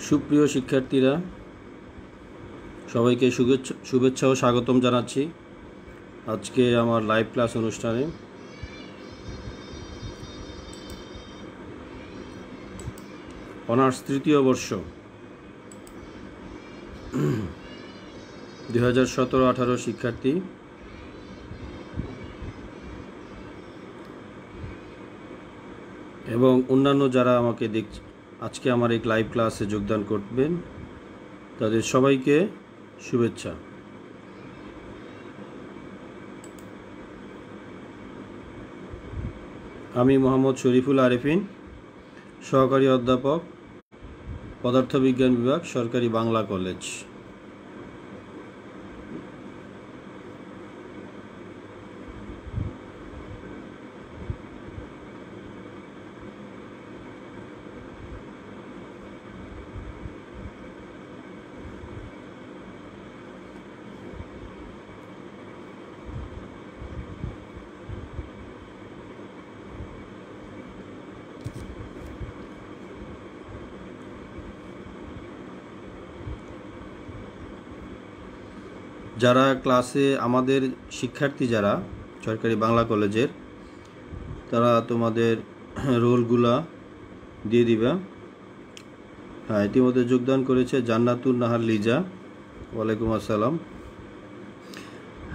সুপ্রিয় শিক্ষার্থীরা, সবাইকে শুভেচ্ছা ও স্বাগতম জানাচ্ছি আজকে আমার লাইভ ক্লাস অনুষ্ঠানে। অনার্স তৃতীয় বর্ষ 2017-18 শিক্ষার্থী এবং অন্যান্য যারা আমাকে আজকে আমার এই লাইভ ক্লাসে যোগদান করবেন তাদের সবাইকে শুভেচ্ছা। আমি মোহাম্মদ শরীফুল আরেফিন, সহকারী অধ্যাপক, পদার্থবিজ্ঞান বিভাগ, সরকারি বাংলা কলেজ। যারা ক্লাসে আমাদের শিক্ষার্থী যারা সরকারি বাংলা কলেজের, তারা তোমাদের রোলগুলা দিয়ে দিবা। হ্যাঁ, ইতিমধ্যে যোগদান করেছে জান্নাতুন নাহার লিজা। ওয়ালাইকুম আসসালাম।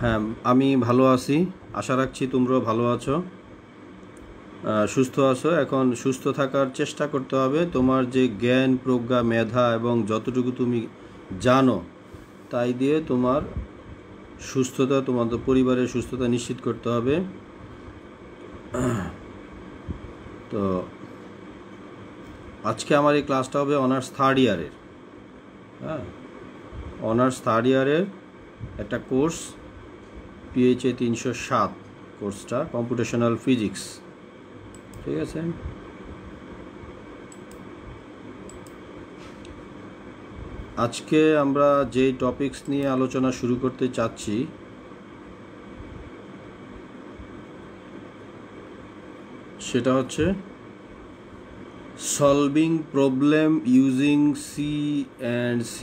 হ্যাঁ, আমি ভালো আছি, আশা রাখছি তোমরাও ভালো আছো, সুস্থ আছো। এখন সুস্থ থাকার চেষ্টা করতে হবে। তোমার যে জ্ঞান, প্রজ্ঞা, মেধা এবং যতটুকু তুমি জানো তাই দিয়ে তোমার সুস্থতা, তোমাদের পরিবারের সুস্থতা নিশ্চিত করতে হবে। তো আজকে আমার এই ক্লাসটা হবে অনার্স থার্ড ইয়ারের। হ্যাঁ, অনার্স থার্ড ইয়ারের একটা কোর্স, PHA 307 কোর্সটা, কম্পিউটেশনাল ফিজিক্স। ঠিক আছে, আজকে আমরা যে টপিকস নিয়ে আলোচনা শুরু করতে চাচ্ছি সেটা হচ্ছে solving problem using C and C++।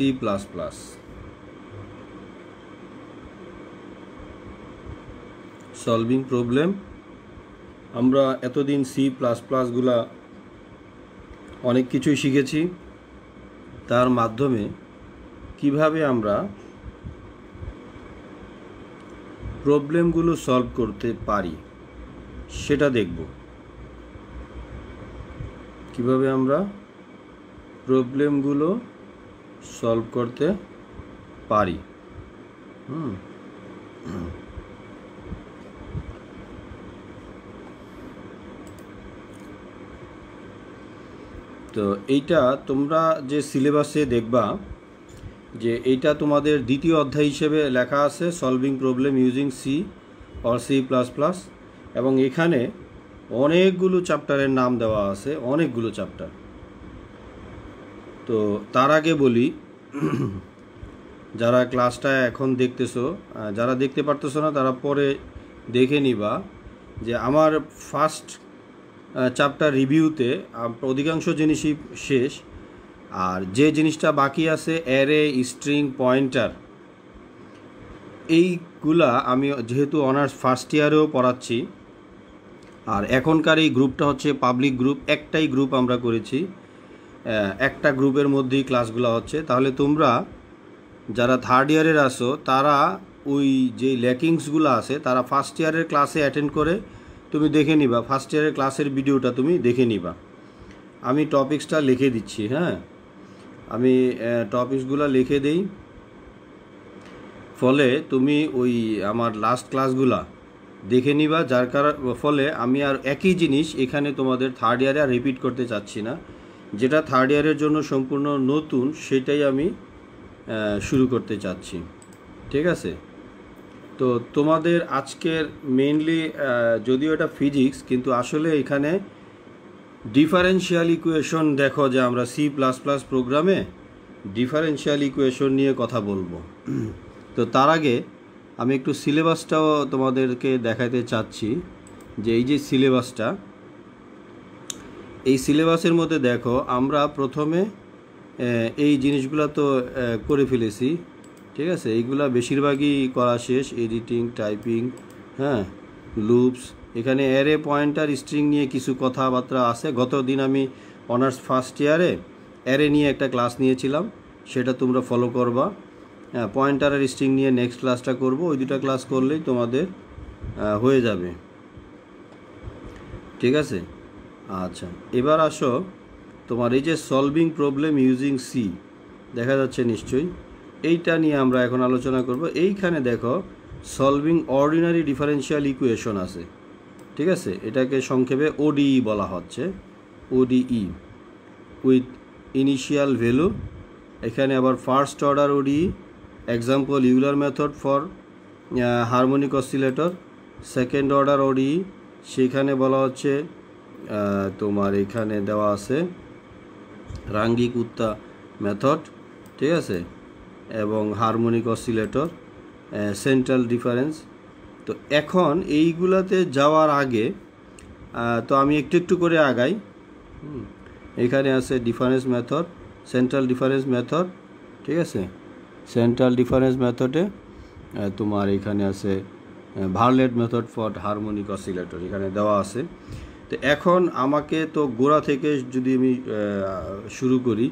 Solving problem, আমরা এতদিন C++ গুলা অনেক কিছুই শিখেছি, তার মাধ্যমে কিভাবে আমরা প্রবলেমগুলো সলভ করতে পারি সেটা দেখব। কিভাবে আমরা প্রবলেমগুলো সলভ করতে পারি। তো এইটা তোমরা যে সিলেবাসে দেখবা যে এইটা তোমাদের দ্বিতীয় অধ্যায় হিসেবে লেখা আছে, solving problem using C or C++, এবং এখানে অনেকগুলো চ্যাপ্টারের নাম দেওয়া আছে, অনেকগুলো চ্যাপ্টার। তো তার আগে বলি, যারা ক্লাসটা এখন দেখতেছো, যারা দেখতে পারতেছো না তারা পরে দেখে নিবা যে আমার ফার্স্ট চ্যাপ্টার রিভিউতে অধিকাংশ জিনিসই শেষ, আর যে জিনিসটা বাকি আছে অ্যারে, স্ট্রিং, পয়েন্টার, এইগুলা আমি যেহেতু অনার্স ফার্স্ট ইয়ারেও পড়াচ্ছি, আর এখনকার এই গ্রুপটা হচ্ছে পাবলিক গ্রুপ, একটাই গ্রুপ আমরা করেছি, একটা গ্রুপের মধ্যেই ক্লাসগুলো হচ্ছে। তাহলে তোমরা যারা থার্ড ইয়ারের আসো তারা ওই যে ল্যাকিংসগুলো আছে তারা ফার্স্ট ইয়ারের ক্লাসে অ্যাটেন্ড করে তুমি দেখে নিবা, ফার্স্ট ইয়ারের ক্লাসের ভিডিওটা তুমি দেখে নিবা। আমি টপিক্সটা লিখে দিচ্ছি। হ্যাঁ, আমি টপিক্সগুলো লিখে দিই, ফলে তুমি ওই আমার লাস্ট ক্লাসগুলা দেখে নিবা, যার ফলে আমি আর একই জিনিস এখানে তোমাদের থার্ড ইয়ারে আর রিপিট করতে চাচ্ছি না। যেটা থার্ড ইয়ারের জন্য সম্পূর্ণ নতুন সেটাই আমি শুরু করতে চাচ্ছি। ঠিক আছে, তো তোমাদের আজকের মেইনলি, যদিও এটা ফিজিক্স, কিন্তু আসলে এখানে ডিফারেন্সিয়াল ইকুয়েশন, দেখো যে আমরা C++ প্রোগ্রামে ডিফারেন্সিয়াল ইকুয়েশন নিয়ে কথা বলবো। তো তার আগে আমি একটু সিলেবাসটাও তোমাদেরকে দেখাতে চাচ্ছি যে এই যে সিলেবাসটা, এই সিলেবাসের মধ্যে দেখো আমরা প্রথমে এই জিনিসগুলো তো করে ফেলেছি, ঠিক আছে। এইগুলা বেশিরভাগই করা শেষ, এডিটিং, টাইপিং, হ্যাঁ, লুপস। এখানে অ্যারে, পয়েন্টার, স্ট্রিং নিয়ে কিছু কথাবার্তা আছে। গত দিন আমি অনার্স ফার্স্ট ইয়ারে অ্যারে নিয়ে একটা ক্লাস নিয়েছিলাম, সেটা তোমরা ফলো করবা। হ্যাঁ, পয়েন্টার আর স্ট্রিং নিয়ে নেক্সট ক্লাসটা করব। ওই দুটা ক্লাস করলেই তোমাদের হয়ে যাবে, ঠিক আছে। আচ্ছা, এবার আসো তোমার এই যে সলভিং প্রবলেম ইউজিং সি, দেখা যাচ্ছে নিশ্চয়ই, এইটা নিয়ে আমরা এখন আলোচনা করব। এইখানে দেখো সলভিং অর্ডিনারি ডিফারেন্সিয়াল ইকুয়েশন আছে, ঠিক আছে। এটাকে সংক্ষেপে ওডিই বলা হচ্ছে, ওডিই, উইথ ইনিশিয়াল ভ্যালু। এখানে আবার first order ODE, example Euler method for harmonic oscillator. Second order ODE, সেখানে বলা হচ্ছে তোমার এখানে দেওয়া আছে রাঙ্গি-কুত্তা মেথড, ঠিক আছে, এবং হারমোনিক অসিলেটর, সেন্ট্রাল ডিফারেন্স। তো এখন এইগুলাতে যাওয়ার আগে তো আমি একটু একটু করে আগাই। এখানে আছে difference method, central difference method, ঠিক আছে। সেন্ট্রাল ডিফারেন্স মেথডে তোমার এখানে আছে ভার্লেট মেথড ফর হারমোনিক অসিলেটর, এখানে দেওয়া আছে। তো এখন আমাকে তো গোড়া থেকে যদি আমি শুরু করি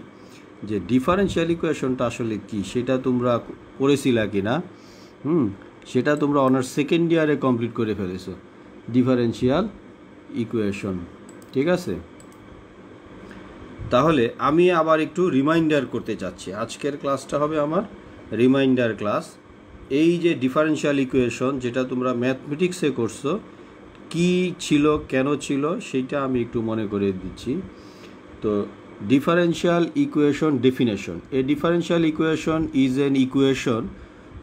যে ডিফারেন্সিয়াল ইকুয়েশনটা আসলে কি, সেটা তোমরা করেছিলা কি না? সেটা তোমরা অনার্স সেকেন্ড ইয়ারে কমপ্লিট করে ফেলেছো, ডিফারেন্সিয়াল ইকুয়েশন, ঠিক আছে। তাহলে আমি আবার একটু রিমাইন্ডার করতে চাচ্ছি। আজকের ক্লাসটা হবে আমার রিমাইন্ডার ক্লাস। এই যে ডিফারেন্সিয়াল ইকুয়েশন যেটা তোমরা ম্যাথমেটিক্সে করছো, কি ছিল, কেন ছিল, সেটা আমি একটু মনে করে দিচ্ছি। তো differential equation definition: a differential equation is an equation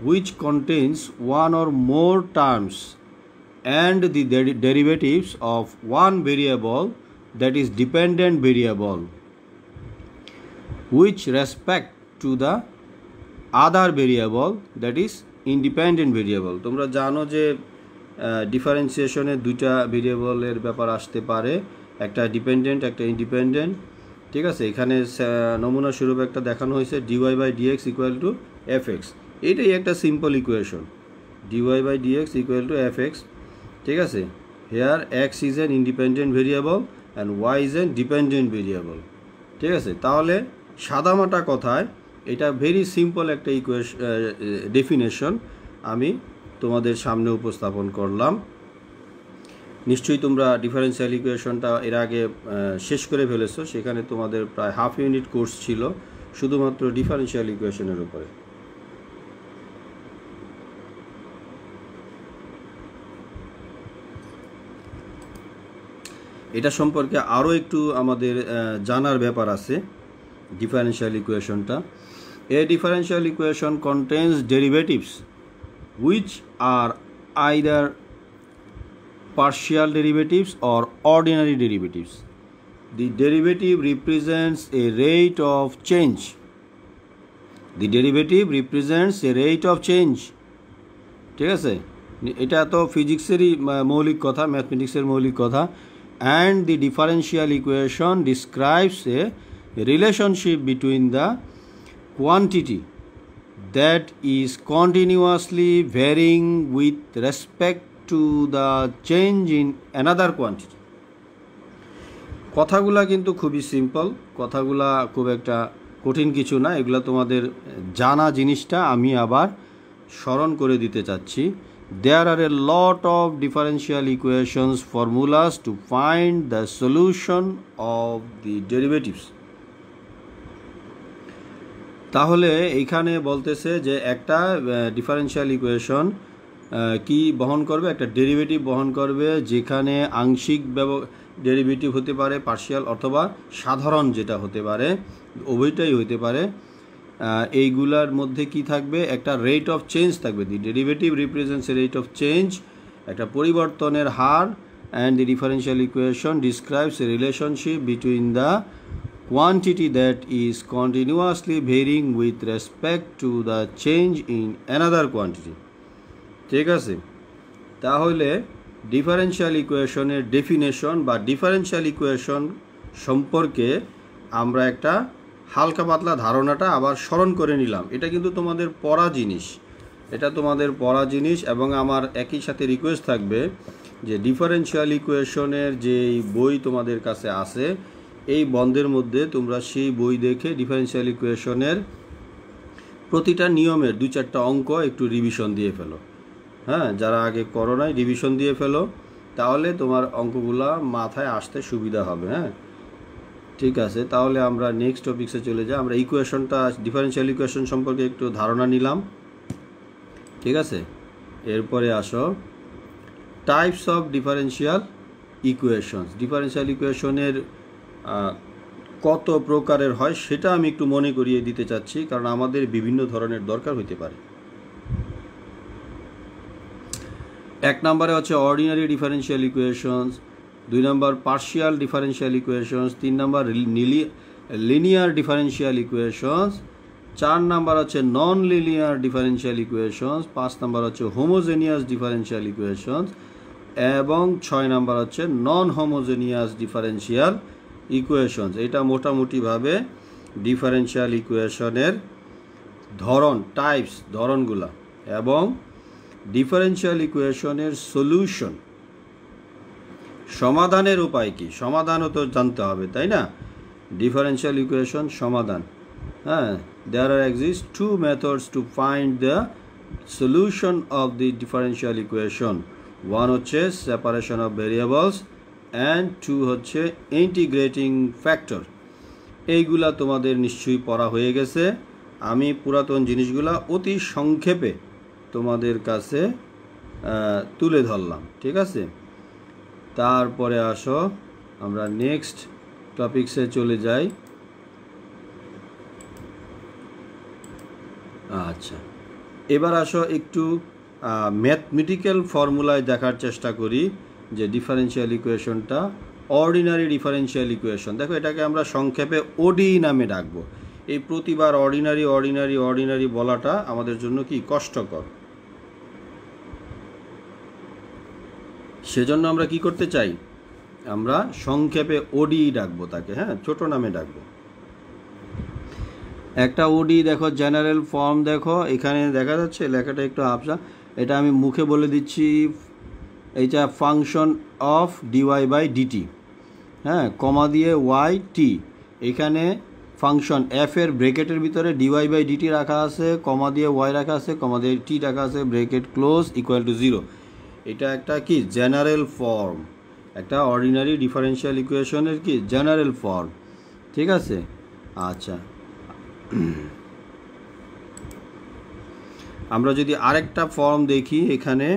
which contains one or more terms and the derivatives of one variable that is dependent variable with respect to the other variable that is independent variable. তোমরা জানো যে ডিফারেন্সিয়েশনে দুইটা ভেরিয়েবলের ব্যাপার আসতে পারে, একটা dependent, একটা ইন্ডিপেন্ডেন্ট, ঠিক আছে। এখানে নমুনা স্বরূপ একটা দেখানো হয়েছে dy/dx = fx। এইটাই একটা সিম্পল ইকুয়েশন, dy/dx = fx, ঠিক আছে। Here x is an independent variable and y is an dependent variable, ঠিক আছে। তাহলে সাদামাটা কথায় এটা ভেরি সিম্পল একটা ডেফিনেশন আমি তোমাদের সামনে উপস্থাপন করলাম। নিশ্চয়ই তোমরা ডিফারেন্সিয়াল ইকুয়েশনটা এর আগে শেষ করে ফেলেছো। সেখানে তোমাদের প্রায় হাফ ইউনিট কোর্স ছিল শুধুমাত্র ডিফারেন্সিয়াল ইকুয়েশনের উপরে। এটা সম্পর্কে আরও একটু আমাদের জানার ব্যাপার আছে। ডিফারেন্সিয়াল ইকুয়েশনটা, a differential equation contains derivatives which are either partial derivatives or ordinary derivatives. The derivative represents a rate of change. The derivative represents a rate of change, ঠিক আছে। এটা তো ফিজিক্সেরই মৌলিক কথা, ম্যাথমেটিক্সের মৌলিক কথা। And the differential equation describes a relationship between the quantity that is continuously varying with respect to the change in another quantity. কথাগুলা কিন্তু খুবই সিম্পল, কথাগুলা খুব একটা কঠিন কিছু না। এগুলা তোমাদের জানা জিনিসটা আমি আবার স্মরণ করে দিতে চাচ্ছি। There are a lot of differential equations formulas to find the solution of the derivatives. তাহলে এইখানে বলতেছে যে একটা ডিফারেন্সিয়াল ইকুয়েশন কি বহন করবে, একটা ডেরিভেটিভ বহন করবে, যেখানে আংশিক ডেরিভেটিভ হতে পারে, পার্শিয়াল, অথবা সাধারণ যেটা হতে পারে, উভয়টাই হতে পারে। এইগুলার মধ্যে কি থাকবে, একটা রেট অফ চেঞ্জ থাকবে। The derivative represents a rate of change, একটা পরিবর্তনের হার। And the differential equation describes a relationship between the quantity that is continuously varying with respect to the change in another quantity, ঠিক আছে। তাহলে differential ইকুয়েশনের definition বা differential equation সম্পর্কে আমরা একটা হালকা পাতলা ধারণাটা আবার স্মরণ করে নিলাম। এটা কিন্তু তোমাদের পড়া জিনিস, এটা তোমাদের পড়া জিনিস। এবং আমার একই সাথে রিকোয়েস্ট থাকবে যে ডিফারেনশিয়াল ইকুয়েশনের যে বই তোমাদের কাছে আছে, এই বন্ধের মধ্যে তোমরা সেই বই দেখে ডিফারেনশিয়াল ইকুয়েশনের প্রতিটা নিয়মের 2-4টা অঙ্ক একটু রিভিশন দিয়ে ফেলো। হ্যাঁ, যারা আগে করো নাই রিভিশন দিয়ে ফেলো, তাহলে তোমার অঙ্কগুলা মাথায় আসতে সুবিধা হবে। হ্যাঁ, ঠিক আছে, তাহলে আমরা নেক্সট টপিক্সে চলে যাই। আমরা ইকুয়েশনটা, ডিফারেনশিয়াল ইকুয়েশন সম্পর্কে একটু ধারণা নিলাম, ঠিক আছে। এরপরে আসো types of differential equations. Differential ইকুয়েশনের কত প্রকারের হয় সেটা আমি একটু মনে করিয়ে দিতে চাচ্ছি, কারণ আমাদের বিভিন্ন ধরনের দরকার হতে পারে। 1 নম্বরে হচ্ছে অর্ডিনারি ডিফারেনশিয়াল ইকুয়েশনস, 2 নম্বর পার্শিয়াল ডিফারেনশিয়াল ইকুয়েশনস, 3 নম্বর লিনিয়ার ডিফারেনশিয়াল ইকুয়েশনস, 4 নম্বর হচ্ছে নন লিনিয়ার ডিফারেনশিয়াল ইকুয়েশনস, 5 নম্বর হচ্ছে হোমোজেনিয়াস ডিফারেনশিয়াল ইকুয়েশনস, এবং 6 নম্বর হচ্ছে নন হোমোজেনিয়াস ডিফারেনশিয়াল ইকুয়েশনস। এটা মোটামুটিভাবে ডিফারেনশিয়াল ইকুয়েশনের ধরন, টাইপস, ধরনগুলা, এবং ডিফারেনশিয়াল ইকুয়েশনের সলিউশন, সমাধানের উপায় কি, সমাধানও তো জানতে হবে, তাই না? ডিফারেনশিয়াল ইকুয়েশন সমাধান, হ্যাঁ, there exist 2 methods to find the solution of the differential equation. One হচ্ছে separation of variables and 2 হচ্ছে integrating factor. এইগুলা তোমাদের নিশ্চয়ই পড়া হয়ে গেছে। আমি পুরাতন জিনিসগুলা অতি সংক্ষেপে তোমাদের কাছে তুলে ধরলাম, ঠিক আছে। তারপরে আসো আমরা নেক্সট টপিক্সে চলে যাই। আচ্ছা, এবার আসো একটু ম্যাথমেটিক্যাল ফর্মুলায় দেখার চেষ্টা করি যে ডিফারেনশিয়াল ইকুয়েশনটা অর্ডিনারি ডিফারেনশিয়াল ইকুয়েশন। দেখো, এটাকে আমরা সংক্ষেপে ওডি নামে ডাকবো। এই প্রতিবার অর্ডিনারি অর্ডিনারি অর্ডিনারি বলাটা আমাদের জন্য কি কষ্টকর, সেজন্য আমরা কি করতে চাই, আমরা সংক্ষেপে ওডি ডাকবো তাকে, হ্যাঁ, ছোট নামে ডাকবো। একটা ওডি দেখো, জেনারেল ফর্ম দেখো, এখানে দেখা যাচ্ছে লেখাটা একটু আপসা, এটা আমি মুখে বলে দিচ্ছি। এইটা function of d y by d t, হ্যাঁ, কমা দিয়ে ওয়াই টি। এখানে ফাংশন এফ এর ব্রেকেটের ভিতরে ডিওয়াই বাই ডিটি রাখা আছে, কমা দিয়ে ওয়াই রাখা আছে, কমা দিয়ে টি রাখা আছে, ব্রেকেট ক্লোজ, ইকুয়াল টু 0। এটা একটা কি জেনারেল ফর্ম, একটা অর্ডিনারি ডিফারেনশিয়াল ইকুয়েশনের কি জেনারেল ফর্ম, ঠিক আছে। আচ্ছা, আমরা যদি আরেকটা ফর্ম দেখি এখানে,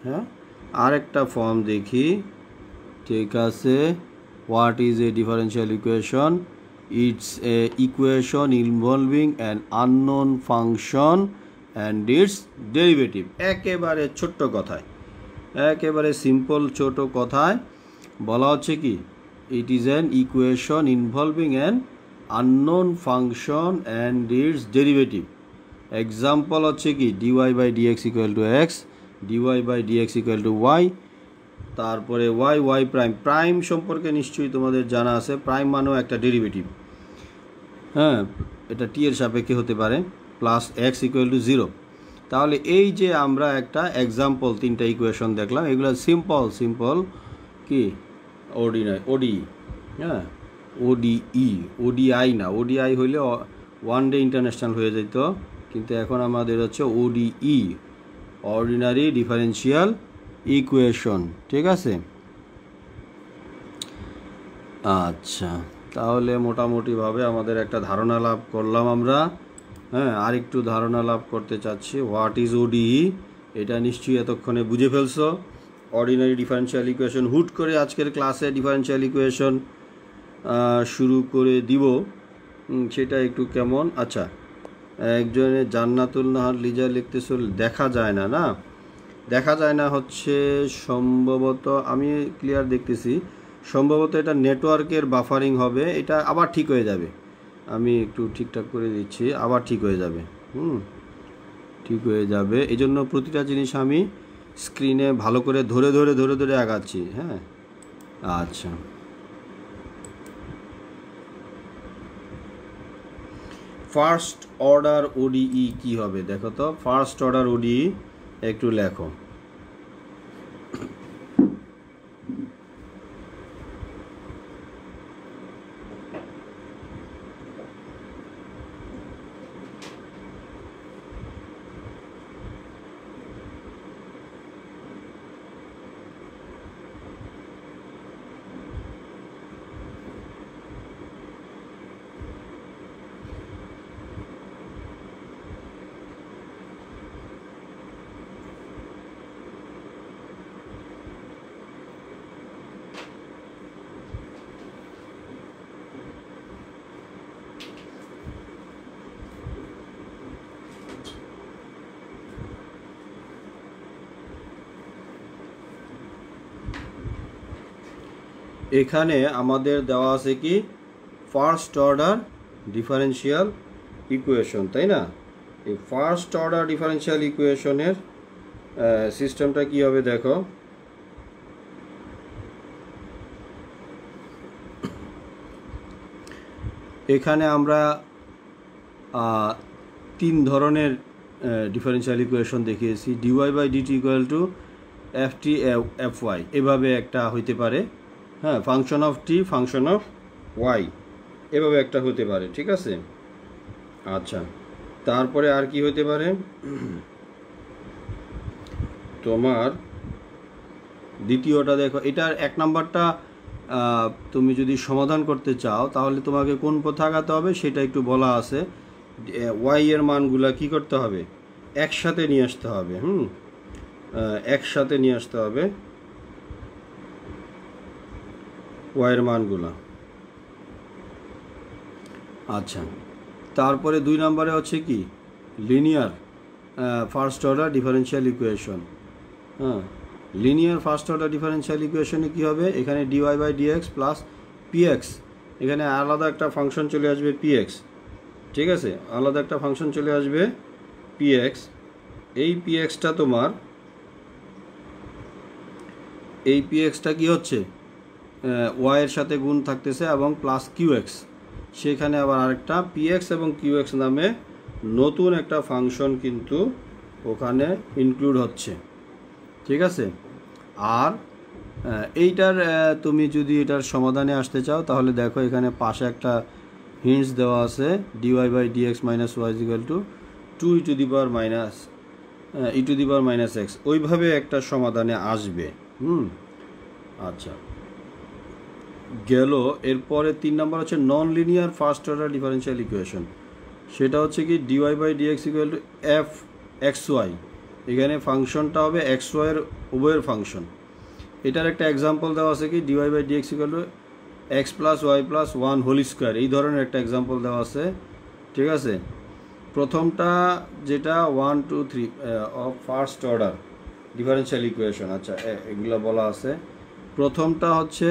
হ্যাঁ, আরেকটা ফর্ম দেখি, ঠিক আছে। What is a differential equation? It's a equation involving an unknown function and it's derivative. একেবারে ছোট্ট কথায়, একেবারে সিম্পল ছোট কথায় বলা হচ্ছে কি, it is an equation involving an unknown function and its derivative. Example হচ্ছে কি, dy by dx equal to x, dy by dx equal to y, তারপরে y, y প্রাইম। প্রাইম সম্পর্কে নিশ্চয়ই তোমাদের জানা আছে, প্রাইম মানেও একটা ডেরিভেটিভ, হ্যাঁ, এটা টি এর সাপেক্ষে হতে পারে, প্লাস x equal to 0। তাহলে এই যে আমরা একটা এক্সাম্পল 3টা ইকুয়েশন দেখলাম, এগুলো সিম্পল সিম্পল কি অর্ডিনারি ওডি, হ্যাঁ, ওডিই, ওডিআই না, ওডিআই হইলে ওয়ান ডে ইন্টারন্যাশনাল হয়ে যেত, কিন্তু এখন আমাদের হচ্ছে ওডিই, অর্ডিনারি ডিফারেনশিয়াল ইকুয়েশন, ঠিক আছে। আচ্ছা, তাহলে মোটামুটিভাবে আমাদের একটা ধারণা লাভ করলাম আমরা, হ্যাঁ। আরেকটু ধারণা লাভ করতে চাচ্ছি, হোয়াট ইজ ওডিই, এটা নিশ্চয়ই এতক্ষণে বুঝে ফেলছো। অর্ডিনারি ডিফারেনশিয়াল ইকুয়েশন, হুট করে আজকের ক্লাসে ডিফারেনশিয়াল ইকুয়েশন শুরু করে দিব, সেটা একটু কেমন। আচ্ছা, একজনে জান্নাতুল নাহার লিজা লিখতেছ, দেখা যায় না, না দেখা যায় না হচ্ছে সম্ভবত, আমি ক্লিয়ার দেখতেছি, সম্ভবত এটা নেটওয়ার্কের বাফারিং হবে, এটা আবার ঠিক হয়ে যাবে, আমি একটু ঠিকঠাক করে দিচ্ছি, আবার ঠিক হয়ে যাবে, ঠিক হয়ে যাবে। এই জন্য প্রতিটা জিনিস আমি স্ক্রিনে ভালো করে ধরে ধরে ধরে ধরে আগাচ্ছি, হ্যাঁ। আচ্ছা, ফার্স্ট অর্ডার ওডিই কি হবে দেখো তো। ফার্স্ট অর্ডার ওডিই একটু লেখো। এখানে আমাদের দেওয়া আছে কি ফার্স্ট অর্ডার ডিফারেনশিয়াল ইকুয়েশন, তাই না? এই ফার্স্ট অর্ডার ডিফারেনশিয়াল ইকুয়েশনের সিস্টেমটা কি হবে দেখো। এখানে আমরা তিন ধরনের ডিফারেনশিয়াল ইকুয়েশন দেখিয়েছি। D y by d t equal to f t f y, এভাবে একটা হইতে পারে। হ্যাঁ, function of t function of y, এভাবে একটা হতে পারে, ঠিক আছে? আচ্ছা, তারপরে আর কি হতে পারে তোমার দ্বিতীয়টা দেখো। এটার এক নাম্বারটা তুমি যদি সমাধান করতে চাও তাহলে তোমাকে কোন পথে আগাতে হবে সেটা একটু বলা আছে। ওয়াই এর মানগুলা কি করতে হবে, একসাথে নিয়ে আসতে হবে। একসাথে নিয়ে আসতে হবে ওয়াইয়ের মানগুলা। আচ্ছা, তারপরে দুই নম্বরে হচ্ছে কি linear first order differential equation. হ্যাঁ, লিনিয়ার ফার্স্ট অর্ডার ডিফারেনশিয়াল ইকুয়েশনে কী হবে, এখানে d y by d x plus p x, এখানে আলাদা একটা ফাংশন চলে আসবে পিএক্স, ঠিক আছে? আলাদা একটা ফাংশন চলে আসবে পিএক্স। এই পিএক্সটা তোমার, এই পিএক্সটা কি হচ্ছে ওয়াইয়ের সাথে গুণ থাকতেছে এবং প্লাস কিউএক্স, সেখানে আবার আরেকটা পিএক্স এবং কিউএক্স নামে নতুন একটা ফাংশন কিন্তু ওখানে ইনক্লুড হচ্ছে, ঠিক আছে? আর এইটার তুমি যদি এটার সমাধানে আসতে চাও তাহলে দেখো এখানে পাশে একটা হিন্টস দেওয়া আছে, d y by d x minus y equal to 2 e to the power minus x, ওইভাবে একটা সমাধানে আসবে। আচ্ছা, গেল। এরপরে 3 নম্বর হচ্ছে non linear first order differential equation. সেটা হচ্ছে কি d y by d x equal to f x y, এখানে ফাংশনটা হবে এক্স ওয়াইয়ের উভয়ের ফাংশন। এটার একটা এক্সাম্পল দেওয়া আছে কি d y by d x equal to x plus y plus 1 whole square, এই ধরনের একটা এক্সাম্পল দেওয়া আছে, ঠিক আছে? প্রথমটা যেটা 1 2 3 of first order differential equation. আচ্ছা, এগুলো বলা আছে। প্রথমটা হচ্ছে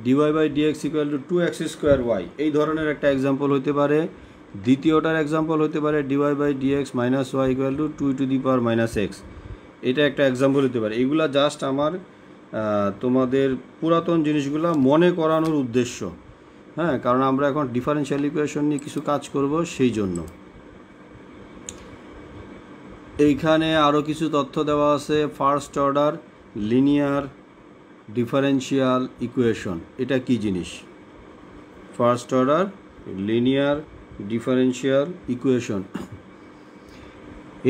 d y by d x equal to 2x square y, এই ধরনের একটা এক্সাম্পল হতে পারে। দ্বিতীয়টার এক্সাম্পল হতে পারে d y by d x minus y equal to 2 to the power minus x, এটা একটা এক্সাম্পল হতে পারে। এগুলা জাস্ট আমার তোমাদের পুরাতন জিনিসগুলো মনে করানোর উদ্দেশ্য, হ্যাঁ, কারণ আমরা এখন ডিফারেনশিয়াল ইকুয়েশন নিয়ে কিছু কাজ করব, সেই জন্য। এইখানে আরও কিছু তথ্য দেওয়া আছে। First order linear differential equation, এটা কি জিনিস? First order linear differential equation,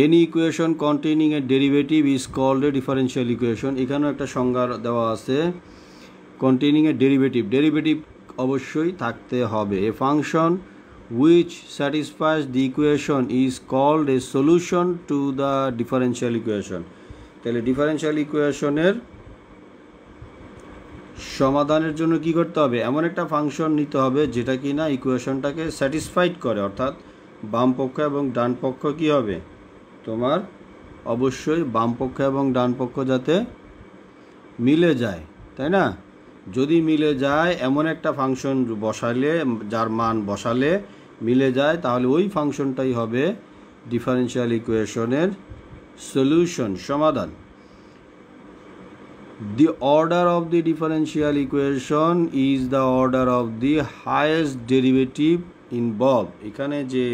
any equation containing a derivative is called a differential equation. এখানেও একটা সংজ্ঞা দেওয়া আছে, কন্টেইনিং এ ডেরিভেটিভ, ডেরিভেটিভ অবশ্যই থাকতে হবে। এ function which satisfies the equation is called a solution to the differential equation। তাহলে differential ইকুয়েশনের সমাধানের জন্য কি করতে হবে, এমন একটা ফাংশন নিতে হবে যেটা কি না ইকুয়েশনটাকে স্যাটিসফাইড করে, অর্থাৎ বাম পক্ষ এবং ডান পক্ষ কি হবে তোমার, অবশ্যই বাম পক্ষ এবং ডান পক্ষ যাতে মিলে যায়, তাই না? যদি মিলে যায় এমন একটা ফাংশন বসালে, যার মান বসালে মিলে যায়, তাহলে ওই ফাংশনটাই হবে ডিফারেনশিয়াল ইকুয়েশনের সলিউশন, সমাধান। The order of the differential equation is the order of the highest derivative involve, এখানে যে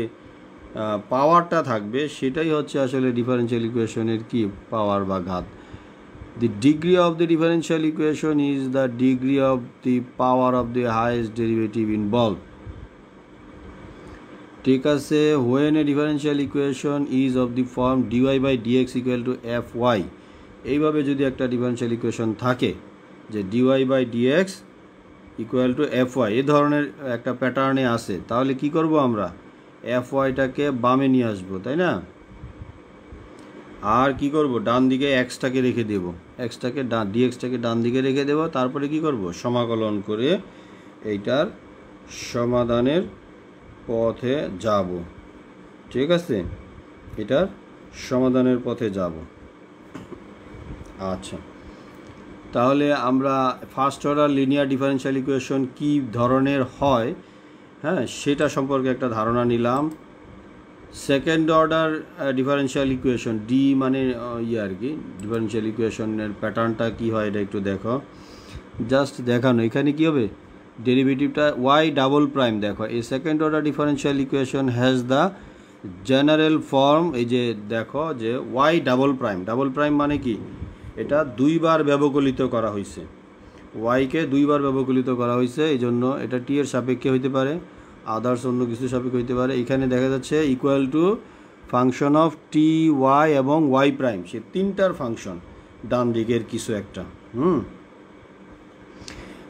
পাওয়ারটা থাকবে সেটাই হচ্ছে আসলে ডিফারেনশিয়াল ইকুয়েশনের কি পাওয়ার বা ঘাত। The degree of the differential equation is the degree of the power of the highest derivative involved. ঠিক আছে, when a differential equation is of the form dy by dx equal to fy, এইভাবে যদি একটা differential equation থাকে যে dy by dx equal to fy, এই ধরনের একটা প্যাটার্নে আছে, তাহলে কি করব আমরা fyটাকে বামে নিয়ে আসবো, তাই না? আর কি করব, ডান দিকে এক্সটাকে রেখে দেব, এক্সটাকে ডিএক্সটাকে ডান দিকে রেখে দেব। তারপরে কি করব, সমাকলন করে এইটার সমাধানের পথে যাব। ঠিক আছে, এটার সমাধানের পথে যাব। আচ্ছা, তাহলে আমরা first order linear differential equation কি ধরনের হয়, হ্যাঁ, সেটা সম্পর্কে একটা ধারণা নিলাম। Second order differential equation, D মানে আর কি, ডিফারেনশিয়াল ইকুয়েশনের প্যাটার্নটা কি হয় এটা একটু দেখো, জাস্ট দেখানো। এখানে কি হবে, ডেরিভেটিভটা ওয়াই ডাবল প্রাইম, দেখো এই second order differential equation has the general form, এই যে দেখো যে ওয়াই ডাবল প্রাইম মানে কি, এটা দুইবার ব্যবকলিত করা হয়েছে, ওয়াইকে দুইবার ব্যবকলিত করা হয়েছে, এই জন্য এটা টি এর সাপেক্ষে হইতে পারে, আদার্স অন্য কিছু সাপেক্ষে হইতে পারে। এখানে দেখা যাচ্ছে equal to function of t y এবং ওয়াই প্রাইম, সে তিনটার ফাংশন ডান দিকের কিছু একটা।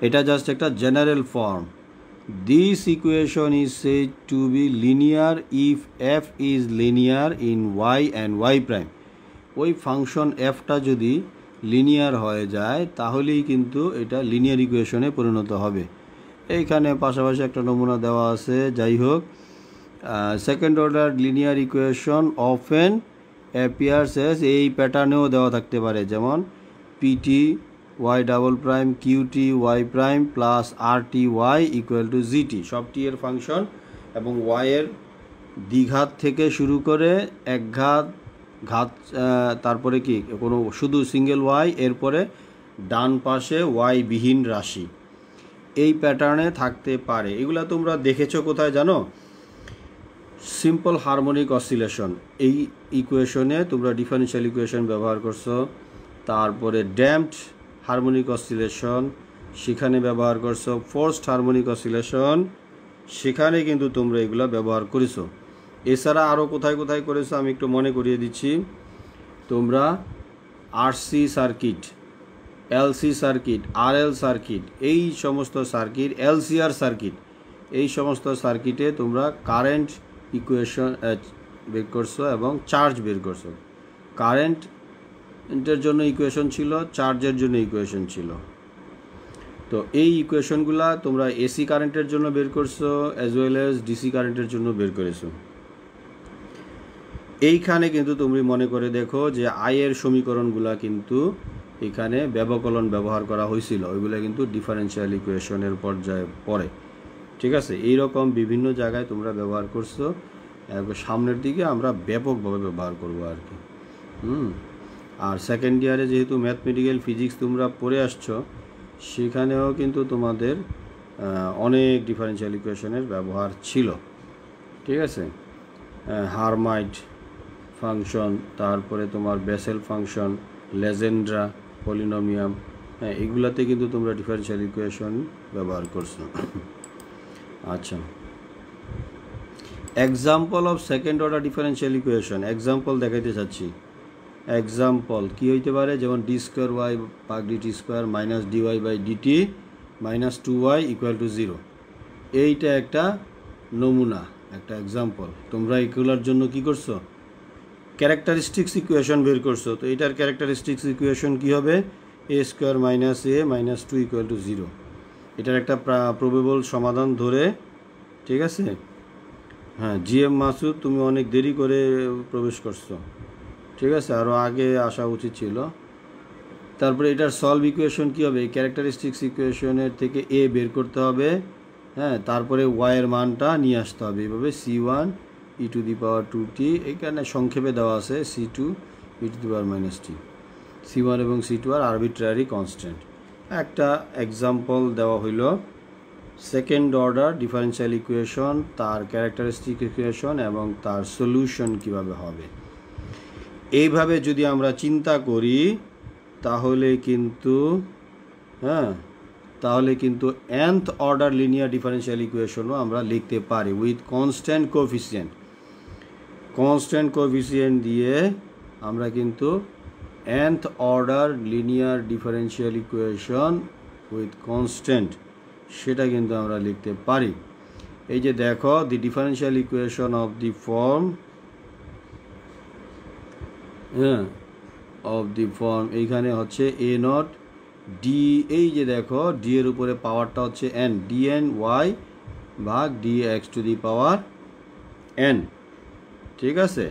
এটা জাস্ট একটা general form. This equation is said to be linear if f is linear in y and y prime. ওই ফাংশন এফটা যদি লিনিয়ার হয়ে যায় তাহলেই কিন্তু এটা লিনিয়ার ইকুয়েশনে পরিণত হবে। এইখানে পাশাপাশি একটা নমুনা দেওয়া আছে। যাই হোক, second order linear equation often appears as, এই প্যাটার্নেও দেওয়া থাকতে পারে, যেমন p t y double prime q t y prime plus r t y equal to g t, সব টি এর ফাংশন এবং ওয়াইয়ের দ্বিঘাত থেকে শুরু করে একঘাত ঘাত, তারপরে কি কোনো শুধু সিঙ্গেল ওয়াই, এরপরে ডান পাশে ওয়াই বিহীন রাশি, এই প্যাটার্নে থাকতে পারে। এগুলা তোমরা দেখেছো কোথায় জানো, সিম্পল হারমোনিক অসিলেশন, এই ইকুয়েশনে তোমরা ডিফারেনশিয়াল ইকুয়েশন ব্যবহার করছো, তারপরে ড্যাম্পড হারমোনিক অসিলেশন সেখানে ব্যবহার করছো, ফোর্সড হারমোনিক অসিলেশন সেখানে কিন্তু তোমরা এগুলা ব্যবহার করেছো। এছাড়া আরও কোথায় কোথায় করেছো আমি একটু মনে করিয়ে দিচ্ছি। তোমরা RC circuit, LC circuit, RL circuit, এই সমস্ত সার্কিট, এলসিআর সার্কিট, এই সমস্ত সার্কিটে তোমরা কারেন্ট ইকুয়েশন বের করছো এবং চার্জ বের করছো। কারেন্টের জন্য ইকুয়েশন ছিল, চার্জের জন্য ইকুয়েশন ছিল। তো এই ইকুয়েশনগুলা তোমরা এসি কারেন্টের জন্য বের করছো অ্যাজ ওয়েল অ্যাজ ডিসি কারেন্টের জন্য বের করেছো। এইখানে কিন্তু তুমি মনে করে দেখো যে আয়ের সমীকরণগুলা কিন্তু এখানে ব্যবকলন ব্যবহার করা হয়েছিল, ওইগুলো কিন্তু ডিফারেনশিয়াল ইকুয়েশনের পর্যায়ে পড়ে। ঠিক আছে, এইরকম বিভিন্ন জায়গায় তোমরা ব্যবহার করছো, সামনের দিকে আমরা ব্যাপকভাবে ব্যবহার করব আর কি। আর সেকেন্ড ইয়ারে যেহেতু ম্যাথমেটিক্যাল ফিজিক্স তোমরা পড়ে আসছো, সেখানেও কিন্তু তোমাদের অনেক ডিফারেনশিয়াল ইকুয়েশনের ব্যবহার ছিল। ঠিক আছে, হারমাইট ফাংশন, তারপরে তোমার বেসেল ফাংশন, লেজেন্ড্রা, পলিনোমিয়াম, হ্যাঁ, এগুলাতে কিন্তু তোমরা ডিফারেনশিয়াল ইকুয়েশন ব্যবহার করছো। আচ্ছা, example of second order differential equation, example দেখাইতে চাচ্ছি। এক্সাম্পল কি হইতে পারে, যেমন ডি স্কোয়ার ওয়াই ভাগ d t square minus d y by d t minus 2y equal to 0, এইটা একটা নমুনা, একটা এক্সাম্পল। তোমরা এগুলোর জন্য কি করছো, ক্যারেক্টারিস্টিক্স ইকুয়েশন বের করছো। তো এইটার ক্যারেক্টারিস্টিক্স ইকুয়েশন কি হবে, a square minus a minus 2 equal to 0, এটার একটা প্রবেবল সমাধান ধরে। ঠিক আছে, হ্যাঁ, জিএম মাসুদ তুমি অনেক দেরি করে প্রবেশ করছো, ঠিক আছে, আরও আগে আসা উচিত ছিল। তারপরে এটার সলভ ইকুয়েশন কী হবে, ক্যারেক্টারিস্টিক্স ইকুয়েশনের থেকে এ বের করতে হবে, হ্যাঁ, তারপরে ওয়াইয়ের মানটা নিয়ে আসতে হবে, এইভাবে c1 e two the power 2t, এইখানে সংক্ষেপে দেওয়া আছে c2 e two the power minus t, c1 এবং c2 আর আরবিট্রারি কনস্ট্যান্ট। একটা এক্সাম্পল দেওয়া হইল সেকেন্ড অর্ডার ডিফারেনশিয়াল ইকুয়েশন, তার ক্যারেক্টারিস্টিক ইকুয়েশন এবং তার সলিউশন কিভাবে হবে। এইভাবে যদি আমরা চিন্তা করি তাহলে কিন্তু nth অর্ডার লিনিয়ার ডিফারেনশিয়াল ইকুয়েশনও আমরা লিখতে পারি উইথ কনস্ট্যান্ট কোএফিসিয়েন্ট দিয়ে আমরা কিন্তু nth order linear differential equation with constant সেটা কিন্তু আমরা লিখতে পারি। এই যে দেখো, the differential equation of the form এইখানে হচ্ছে এ নট ডি, এই যে দেখো ডি এর উপরে পাওয়ারটা হচ্ছে এন, ডিএন ওয়াই ভাগ d x to the power n, ঠিক আছে,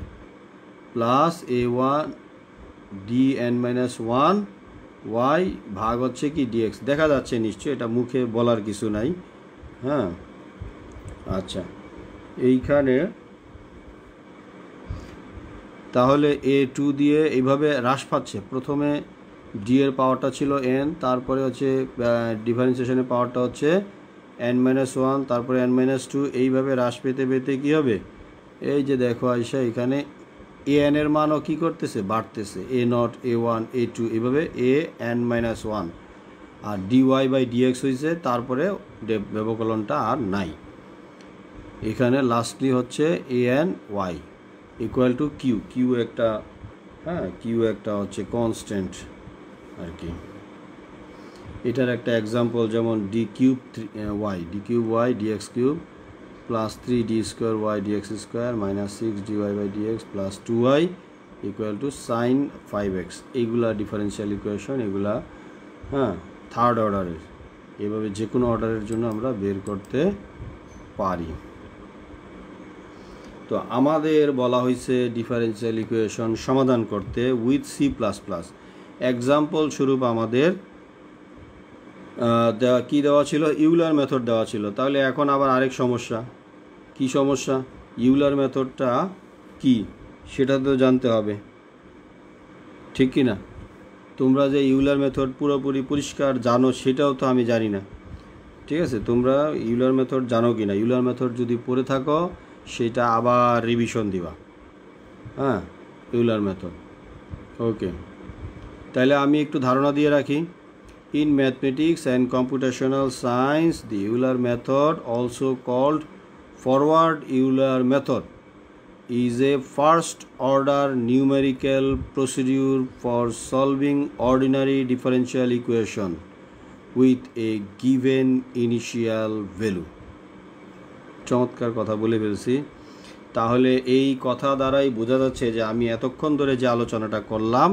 plus a one d n minus one y ভাগ হচ্ছে কি ডিএক্স। দেখা যাচ্ছে নিশ্চয়ই, এটা মুখে বলার কিছু নাই। আচ্ছা, এইখানে তাহলে এ টু দিয়ে এইভাবে হ্রাস পাচ্ছে। প্রথমে ডি এর পাওয়ারটা ছিল এন, তারপরে হচ্ছে ডিফারেন্সিয়েশনের পাওয়ারটা হচ্ছে এন মাইনাস ওয়ান, তারপরে এন মাইনাস টু, এইভাবে হ্রাস পেতে পেতে কী হবে, এই যে দেখো আইসা এখানে এ এন এর মানও কী করতেছে, বাড়তেছে, a nought, a one, a two, এইভাবে এ এন মাইনাস ওয়ান, আর ডি ওয়াই বাই ডিএক্স হয়েছে, তারপরে ব্যবকলনটা আর নাই। এখানে লাস্টলি হচ্ছে a n y equal to q একটা কিউ একটা হচ্ছে কনস্ট্যান্ট আর কি। এটার একটা এক্সাম্পল যেমন d cube y d x cube plus 3d square y d x square minus 6dy by d x plus 2y equal to sine 5x। এইগুলা ডিফারেন্সিয়াল ইকুয়েশন, এগুলা থার্ড অর্ডারের, এভাবে যে কোনো অর্ডারের জন্য আমরা বের করতে পারি। তো আমাদের বলা হয়েছে ডিফারেন্সিয়াল ইকুয়েশন সমাধান করতে with C plus plus. Example স্বরূপ আমাদের দেওয়া ছিল, ইউলার মেথড দেওয়া ছিল। তাহলে এখন আবার আরেক সমস্যা, কি সমস্যা, ইউলার মেথডটা কি সেটা তো জানতে হবে, ঠিক কি না? তোমরা যে ইউলার মেথড পুরোপুরি পরিষ্কার জানো সেটাও তো আমি জানি না, ঠিক আছে? তোমরা ইউলার মেথড জানো কি না? ইউলার মেথড যদি পড়ে থাকো সেটা আবার রিভিশন দিবা, ইউলার মেথড। ওকে, তাহলে আমি একটু ধারণা দিয়ে রাখি। In mathematics and computational science, the Euler method, also called forward Euler method, is a first-order numerical procedure for solving ordinary differential equation with a given initial value. চমৎকার কথা বলে ফেলছি। তাহলে এই কথা দ্বারাই বোঝা যাচ্ছে যে আমি এতক্ষণ ধরে যে আলোচনাটা করলাম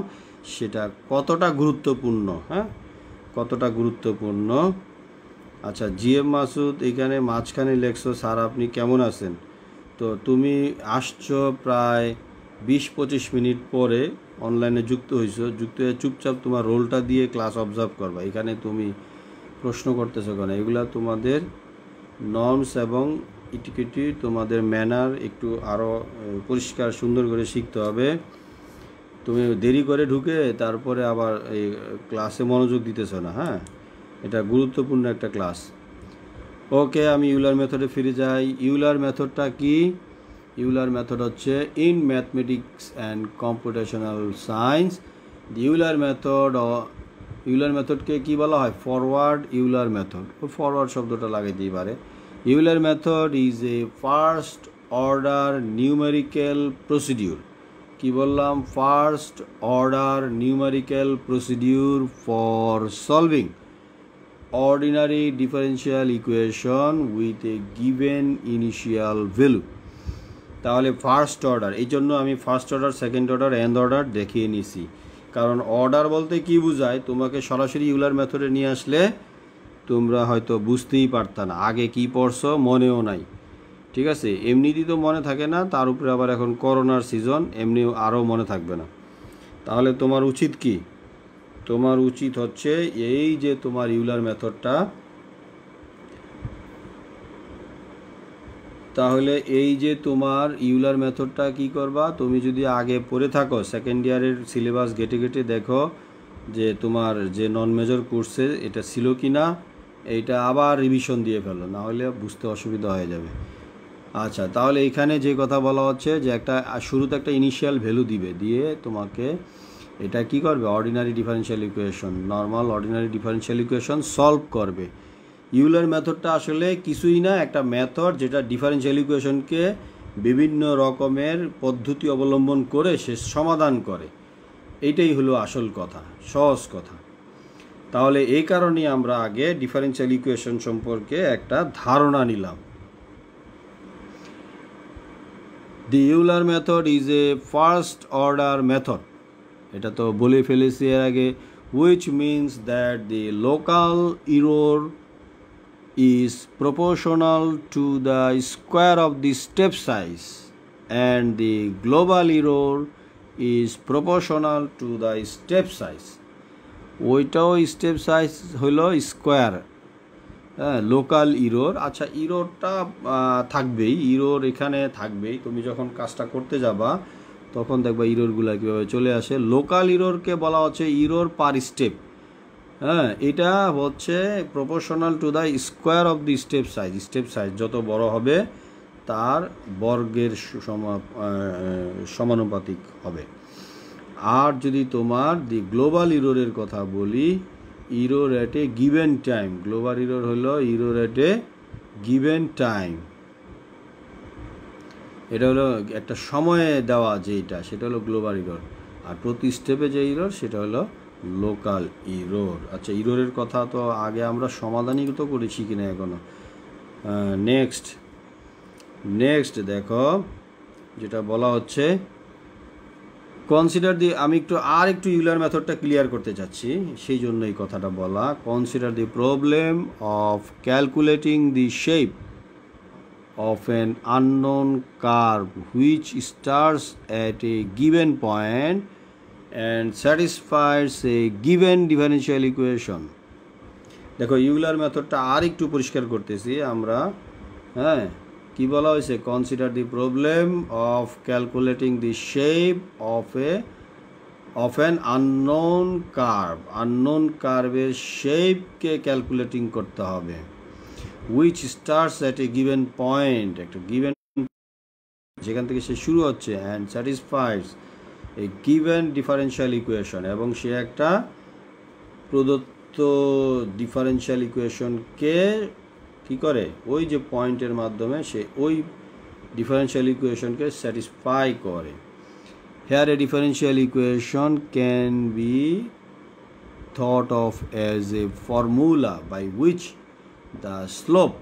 সেটা কতটা গুরুত্বপূর্ণ, কতটা গুরুত্বপূর্ণ। আচ্ছা, জিএম মাসুদ এখানে মাঝখানে লেখছো, স্যার আপনি কেমন আছেন? তো তুমি আসছো প্রায় 20-25 মিনিট পরে অনলাইনে যুক্ত হয়েছো, যুক্ত হয়ে চুপচাপ তোমার রোলটা দিয়ে ক্লাস অবজার্ভ করবা। এখানে তুমি প্রশ্ন করতেছো কেন? এগুলা তোমাদের নর্মস এবং ইটিকিটি, তোমাদের ম্যানার একটু আরও পরিষ্কার সুন্দর করে শিখতে হবে। তুমি দেরি করে ঢুকে তারপরে আবার এই ক্লাসে মনোযোগ দিতেছ না, এটা গুরুত্বপূর্ণ একটা ক্লাস। ওকে, আমি ইউলার মেথডে ফিরে যাই। ইউলার মেথডটা কি? ইউলার মেথড হচ্ছে in mathematics and computational science the Euler মেথডকে কি বলা হয়? Forward Euler method. ফরওয়ার্ড শব্দটা লাগাইতেই পারে। Euler method is a first order numerical procedure. কি বললাম? First order numerical procedure for solving ordinary differential equation with a given initial value. তাহলে ফার্স্ট অর্ডার, এই জন্য আমি first order, second order, nth order দেখিয়ে নিছি। কারণ অর্ডার বলতে কি বোঝায়, তোমাকে সরাসরি ইউলার মেথডে নিয়ে আসলে তোমরা হয়তো বুঝতেই পারতা না, আগে কি পড়ছো মনেও নাই, ঠিক আছে? এমনিতেই তো মনে থাকে না, তার উপরে আবার এখন করোনার সিজন, এমনি আরও মনে থাকবে না। তাহলে তোমার উচিত কি? তোমার উচিত হচ্ছে এই যে তোমার ইউলার মেথডটা, তাহলে এই যে তোমার ইউলার মেথডটা কি করবা, তুমি যদি আগে পড়ে থাকো সেকেন্ড ইয়ারের সিলেবাস ঘেটে ঘেটে দেখো যে তোমার যে নন মেজর কোর্সে এটা ছিল কি না, এইটা আবার রিভিশন দিয়ে ফেলো, না হলে বুঝতে অসুবিধা হয়ে যাবে। আচ্ছা, তাহলে এইখানে যে কথা বলা হচ্ছে যে একটা শুরুতে একটা ইনিশিয়াল ভ্যালু দিবে, দিয়ে তোমাকে এটা কি করবে, ordinary differential equation, normal ordinary differential equation solve করবে। ইউলার মেথডটা আসলে কিছুই না, একটা মেথড যেটা ডিফারেনশিয়াল ইকুয়েশনকে বিভিন্ন রকমের পদ্ধতি অবলম্বন করে সে সমাধান করে। এইটাই হলো আসল কথা, সহজ কথা। তাহলে এই কারণেই আমরা আগে ডিফারেনশিয়াল ইকুয়েশন সম্পর্কে একটা ধারণা নিলাম। The Euler method is a first order method, এটা তো বলে ফেলেছি এর আগে, which means that the local error is proportional to the square of the step size and the global error is proportional to the step size. ওইটাও step size হলো square, হ্যাঁ, local error. আচ্ছা, ইরোরটা থাকবেই, ইরোর এখানে থাকবেই। তুমি যখন কাজটা করতে যাবা তখন দেখবা ইরোরগুলো কীভাবে চলে আসে। লোকাল ইরোরকে বলা হচ্ছে ইরোর পার স্টেপ, হ্যাঁ, এটা হচ্ছে proportional to the square of the step size. Step size যত বড় হবে তার বর্গের সমানুপাতিক হবে। আর যদি তোমার দি গ্লোবাল ইরোরের কথা বলি, error at a given time, global error হলো error at a given time, এটা হলো একটা সময়ে দেওয়া যেটা, সেটা হলো গ্লোবাল ইরোর। আর প্রতি স্টেপে যে ইরোর সেটা হলো লোকাল ইরোর। আচ্ছা, ইরোরের কথা তো আগে আমরা সমাধানই তো করেছি কিনা এখনো। নেক্সট দেখো যেটা বলা হচ্ছে, কনসিডার দি, আমি একটু ইউলার মেথডটা ক্লিয়ার করতে চাচ্ছি, সেই জন্য এই কথাটা বলা। Consider the problem of calculating the shape of an unknown curve which starts at a given point and satisfies a given differential equation. দেখো, ইউলার মেথডটা আর একটু পরিষ্কার করতেছি আমরা, হ্যাঁ, কি বলা হয়েছে, consider the problem of calculating the shape of an unknown curve. Unknown কার্ভের শেপকে ক্যালকুলেটিং করতে হবে, which starts at a given point, একটা given যেখান থেকে সে শুরু হচ্ছে, and satisfies a given differential equation, এবং সে একটা প্রদত্ত ডিফারেনশিয়াল ইকুয়েশনকে কি করে, ওই যে পয়েন্টের মাধ্যমে সে ওই ডিফারেনশিয়াল ইকুয়েশনকে স্যাটিসফাই করে। Here a differential equation can be thought of as a formula by which the slope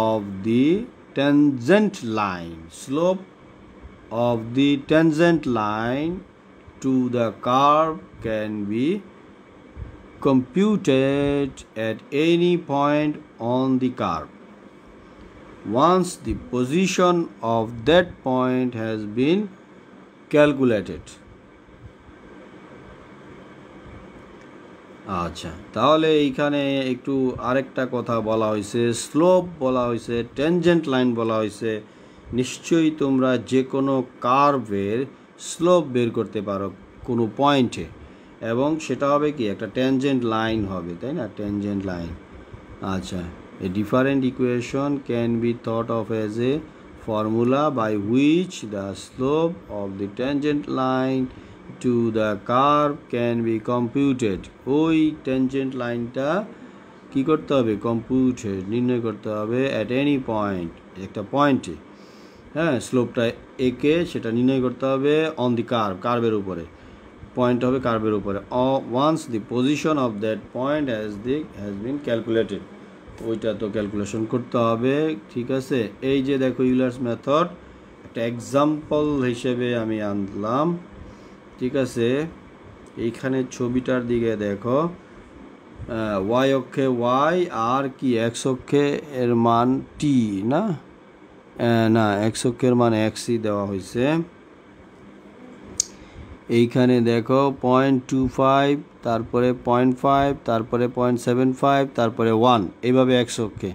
of the tangent line to the curve can be computed at any point on the curve once the position of that point has been calculated. আচ্ছা, তাহলে এইখানে একটু আরেকটা কথা বলা হয়েছে, slope বলা হয়েছে, ট্যানজেন্ট লাইন বলা হয়েছে। নিশ্চয়ই তোমরা যে কোনো কার্ভের স্লোপ বের করতে পারো কোনো পয়েন্টে, এবং সেটা হবে কি, একটা ট্যানজেন্ট লাইন হবে, তাই না, ট্যানজেন্ট লাইন। আচ্ছা, a different equation can be thought of as a formula by which the slope of the tangent line to the curve can be computed. ওই ট্যানজেন্ট লাইনটা কি করতে হবে, কম্পিউটেড, নির্ণয় করতে হবে at any point, একটা পয়েন্টে, হ্যাঁ, স্লোপটা একে সেটা নির্ণয় করতে হবে অন দি কার্ভের উপরে, পয়েন্ট হবে কার্ভের উপরে, once the position of that point has been calculated, ওইটা তো ক্যালকুলেশন করতে হবে। ঠিক আছে, এই যে দেখো ইউলার্স মেথড একটা এক্সাম্পল হিসেবে আমি আনলাম। ঠিক আছে, এইখানে ছবিটার দিকে দেখো, ওয়াই অক্ষে ওয়াই আর কি এক্স অক্ষে এর মান টি, না না এক্স অক্ষের মান এক্সই দেওয়া হয়েছে। এইখানে দেখো 0.25, তারপরে 0.5, তারপরে 0.75, তারপরে 1, এইভাবে এক্স অক্ষে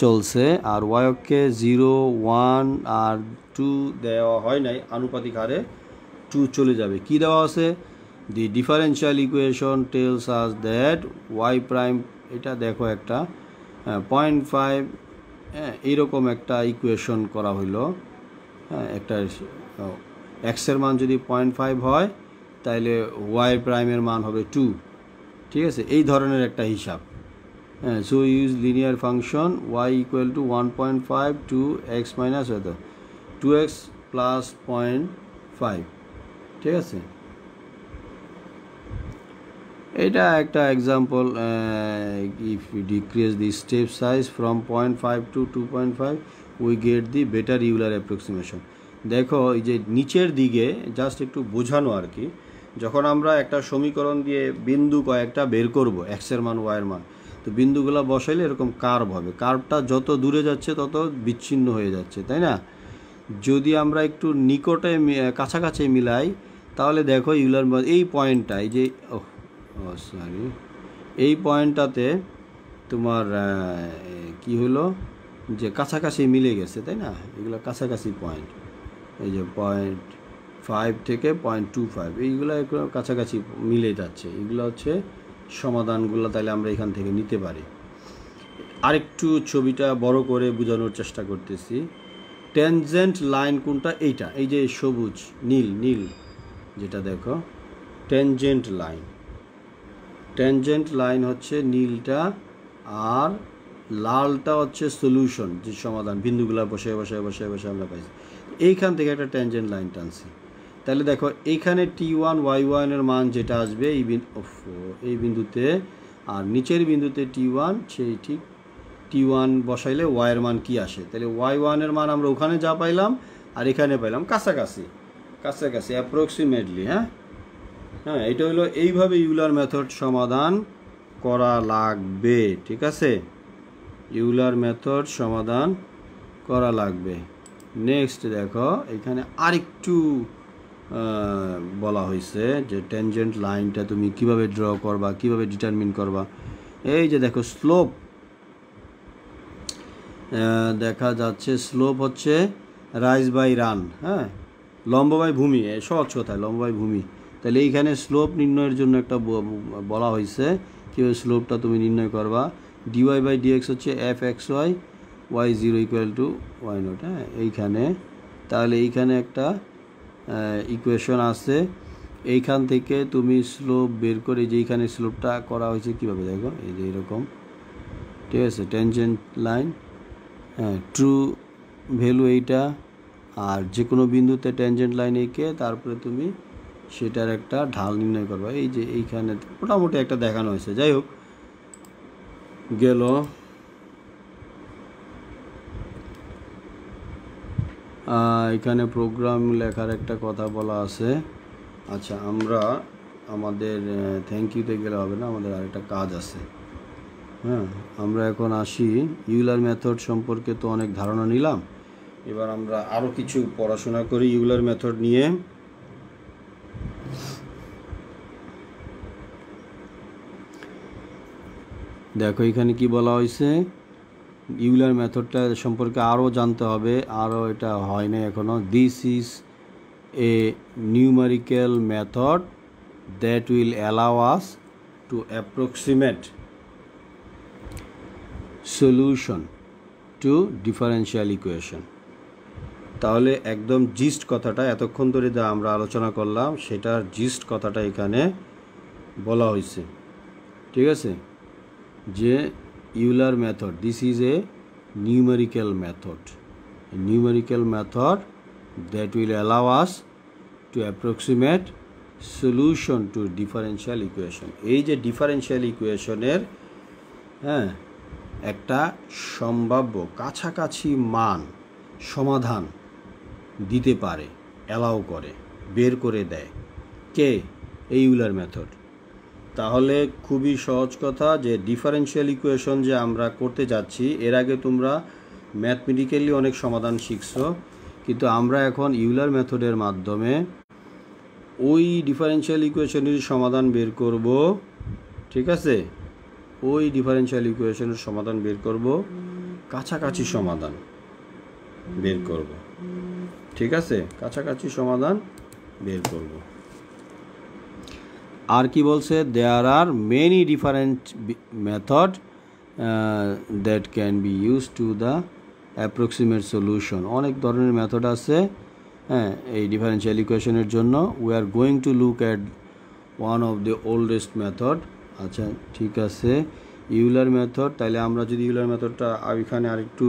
চলছে। আর ওয়াই অক্ষে 0, 1 আর 2 দেওয়া হয় নাই, আনুপাতিক হারে 2 চলে যাবে। কি দেওয়া আছে, the differential equation tells us that y prime এটা দেখো একটা 0.5 এইরকম একটা ইকুয়েশন করা হইলো। হ্যাঁ, একটা এক্সের মান যদি 0.5 হয় তাহলে ওয়াই প্রাইমের মান হবে 2, ঠিক আছে, এই ধরনের একটা হিসাব। হ্যাঁ, so use linear function y equal to 1.5 to x minus হয়তো 2x প্লাস 0.5, ঠিক আছে। এটা একটা example, if you decrease the step size from 0.5 to 2.5 we get the better Euler approximation. দেখো এই যে নিচের দিকে জাস্ট একটু বোঝানো আর কি, যখন আমরা একটা সমীকরণ দিয়ে বিন্দু কয়েকটা বের করব, এক্সের মান ওয়াইয়ের মান, তো বিন্দুগুলো বসাইলে এরকম কার্ভ হবে, কার্ভটা যত দূরে যাচ্ছে তত বিচ্ছিন্ন হয়ে যাচ্ছে, তাই না? যদি আমরা একটু নিকটে কাছাকাছি মিলাই তাহলে দেখো ইউলার এই পয়েন্টটা, এই যে সরি এই পয়েন্টটাতে তোমার কি হলো যে কাছাকাছি মিলে গেছে, তাই না? এগুলো কাছাকাছি পয়েন্ট, এই যে 0.5 থেকে 0.25 এইগুলো একটু কাছাকাছি মিলে যাচ্ছে, এগুলো হচ্ছে সমাধানগুলো। তাহলে আমরা এখান থেকে নিতে পারি। আরেকটু ছবিটা বড় করে বোঝানোর চেষ্টা করতেছি। ট্যানজেন্ট লাইন কোনটা? এইটা, এই যে সবুজ নীল নীল যেটা দেখো ট্যানজেন্ট লাইন। ট্যানজেন্ট লাইন হচ্ছে নীলটা, আর লালটা হচ্ছে সলিউশন, যে সমাধান বিন্দুগুলো বসে বসে বসে বসে আমরা পাইছি। এইখান থেকে একটা ট্যানজেন্ট লাইন টানছি, তাহলে দেখো এইখানে T1 Y1 এর মান যেটা আসবে এই বিন্দুতে, আর নিচের বিন্দুতে T1, সেই ঠিক T1 বসাইলে Y এর মান কি আসে, তাহলে Y1 এর মান আমরা ওখানে যা পাইলাম আর এখানে পাইলাম কাছাকাছি কাছাকাছি অ্যাপ্রক্সিমেটলি। হ্যাঁ, এটা হলো এইভাবে ইউলার মেথড সমাধান করা লাগবে, ঠিক আছে? ইউলার মেথড সমাধান করা লাগবে। নেক্সট দেখো এখানে আরেকটু বলা হয়েছে যে ট্যানজেন্ট লাইনটা তুমি কিভাবে ড্র করবা, কিভাবে ডিটারমিন করবা। এই যে দেখো স্লোপ দেখা যাচ্ছে, স্লোপ হচ্ছে রাইজ বাই রান, হ্যাঁ, লম্ব বাই ভূমি, সহজ কথায় লম্ব বাই ভূমি। তাহলে এইখানে স্লোপ নির্ণয়ের জন্য একটা বলা হয়েছে কীভাবে স্লোপটা তুমি নির্ণয় করবা। ডিওয়াই বাই ডিএক্স হচ্ছে f(x(y) y0 equal to y0, হ্যাঁ, এইখানে। তাহলে এইখানে একটা ইকুয়েশন আছে, এইখান থেকে তুমি স্লোপ বের করে, যে এইখানে স্লোপটা করা হয়েছে কীভাবে দেখো, এই যে এরকম, ঠিক আছে, ট্যানজেন্ট লাইন, হ্যাঁ, ট্রু ভ্যালু এইটা, আর যে কোনো বিন্দুতে ট্যানজেন্ট লাইন এঁকে তারপরে তুমি সেটার একটা ঢাল নির্ণয় করবা। এই যে এইখানে মোটামুটি একটা দেখানো হয়েছে। যাই হোক গেল। এখানে প্রোগ্রাম লেখার একটা কথা বলা আছে। আচ্ছা, আমরা আমাদের থ্যাংক ইউতে গেলে হবে না, আমাদের আরেকটা কাজ আছে। হ্যাঁ, আমরা এখন আসি ইউলার মেথড সম্পর্কে। তো অনেক ধারণা নিলাম, এবার আমরা আরও কিছু পড়াশোনা করি ইউলার মেথড নিয়ে। দেখো এখানে কি বলা হয়েছে, ইউলার মেথডটা সম্পর্কে আরও জানতে হবে, আরও এটা হয় না এখনও। This is a numerical method that will allow us to approximate solution to differential equation. তাহলে একদম জিস্ট কথাটা এতক্ষণ ধরে যা আমরা আলোচনা করলাম সেটার জিস্ট কথাটা এখানে বলা হয়েছে, ঠিক আছে, যে Euler method, this is a numerical method that will allow us to approximate solution to differential equation. এই যে ডিফারেন্সিয়াল ইকুয়েশনের, হ্যাঁ, একটা সম্ভাব্য কাছাকাছি মান সমাধান দিতে পারে, অ্যালাউ করে, বের করে দেয় কে? এই ইউলার মেথড। তাহলে খুবই সহজ কথা যে ডিফারেন্সিয়াল ইকুয়েশন যে আমরা করতে যাচ্ছি, এর আগে তোমরা ম্যাথমেটিক্যালি অনেক সমাধান শিখছো, কিন্তু আমরা এখন ইউলার মেথডের মাধ্যমে ওই ডিফারেন্সিয়াল ইকুয়েশনের সমাধান বের করব, ঠিক আছে? ওই ডিফারেন্সিয়াল ইকুয়েশনের সমাধান বের করব, কাছাকাছি সমাধান বের করব, ঠিক আছে, কাছাকাছি সমাধান বের করব। আর কি বলছে, there are many different method that can be use to the approximate solution. অনেক ধরনের মেথড আছে হ্যাঁ এই ডিফারেন্সিয়াল ইকুয়েশনের জন্য। We are going to look at one of the oldest method. আচ্ছা ঠিক আছে, ইউলার মেথড। তাহলে আমরা যদি ইউলার মেথডটা এখানে আরেকটু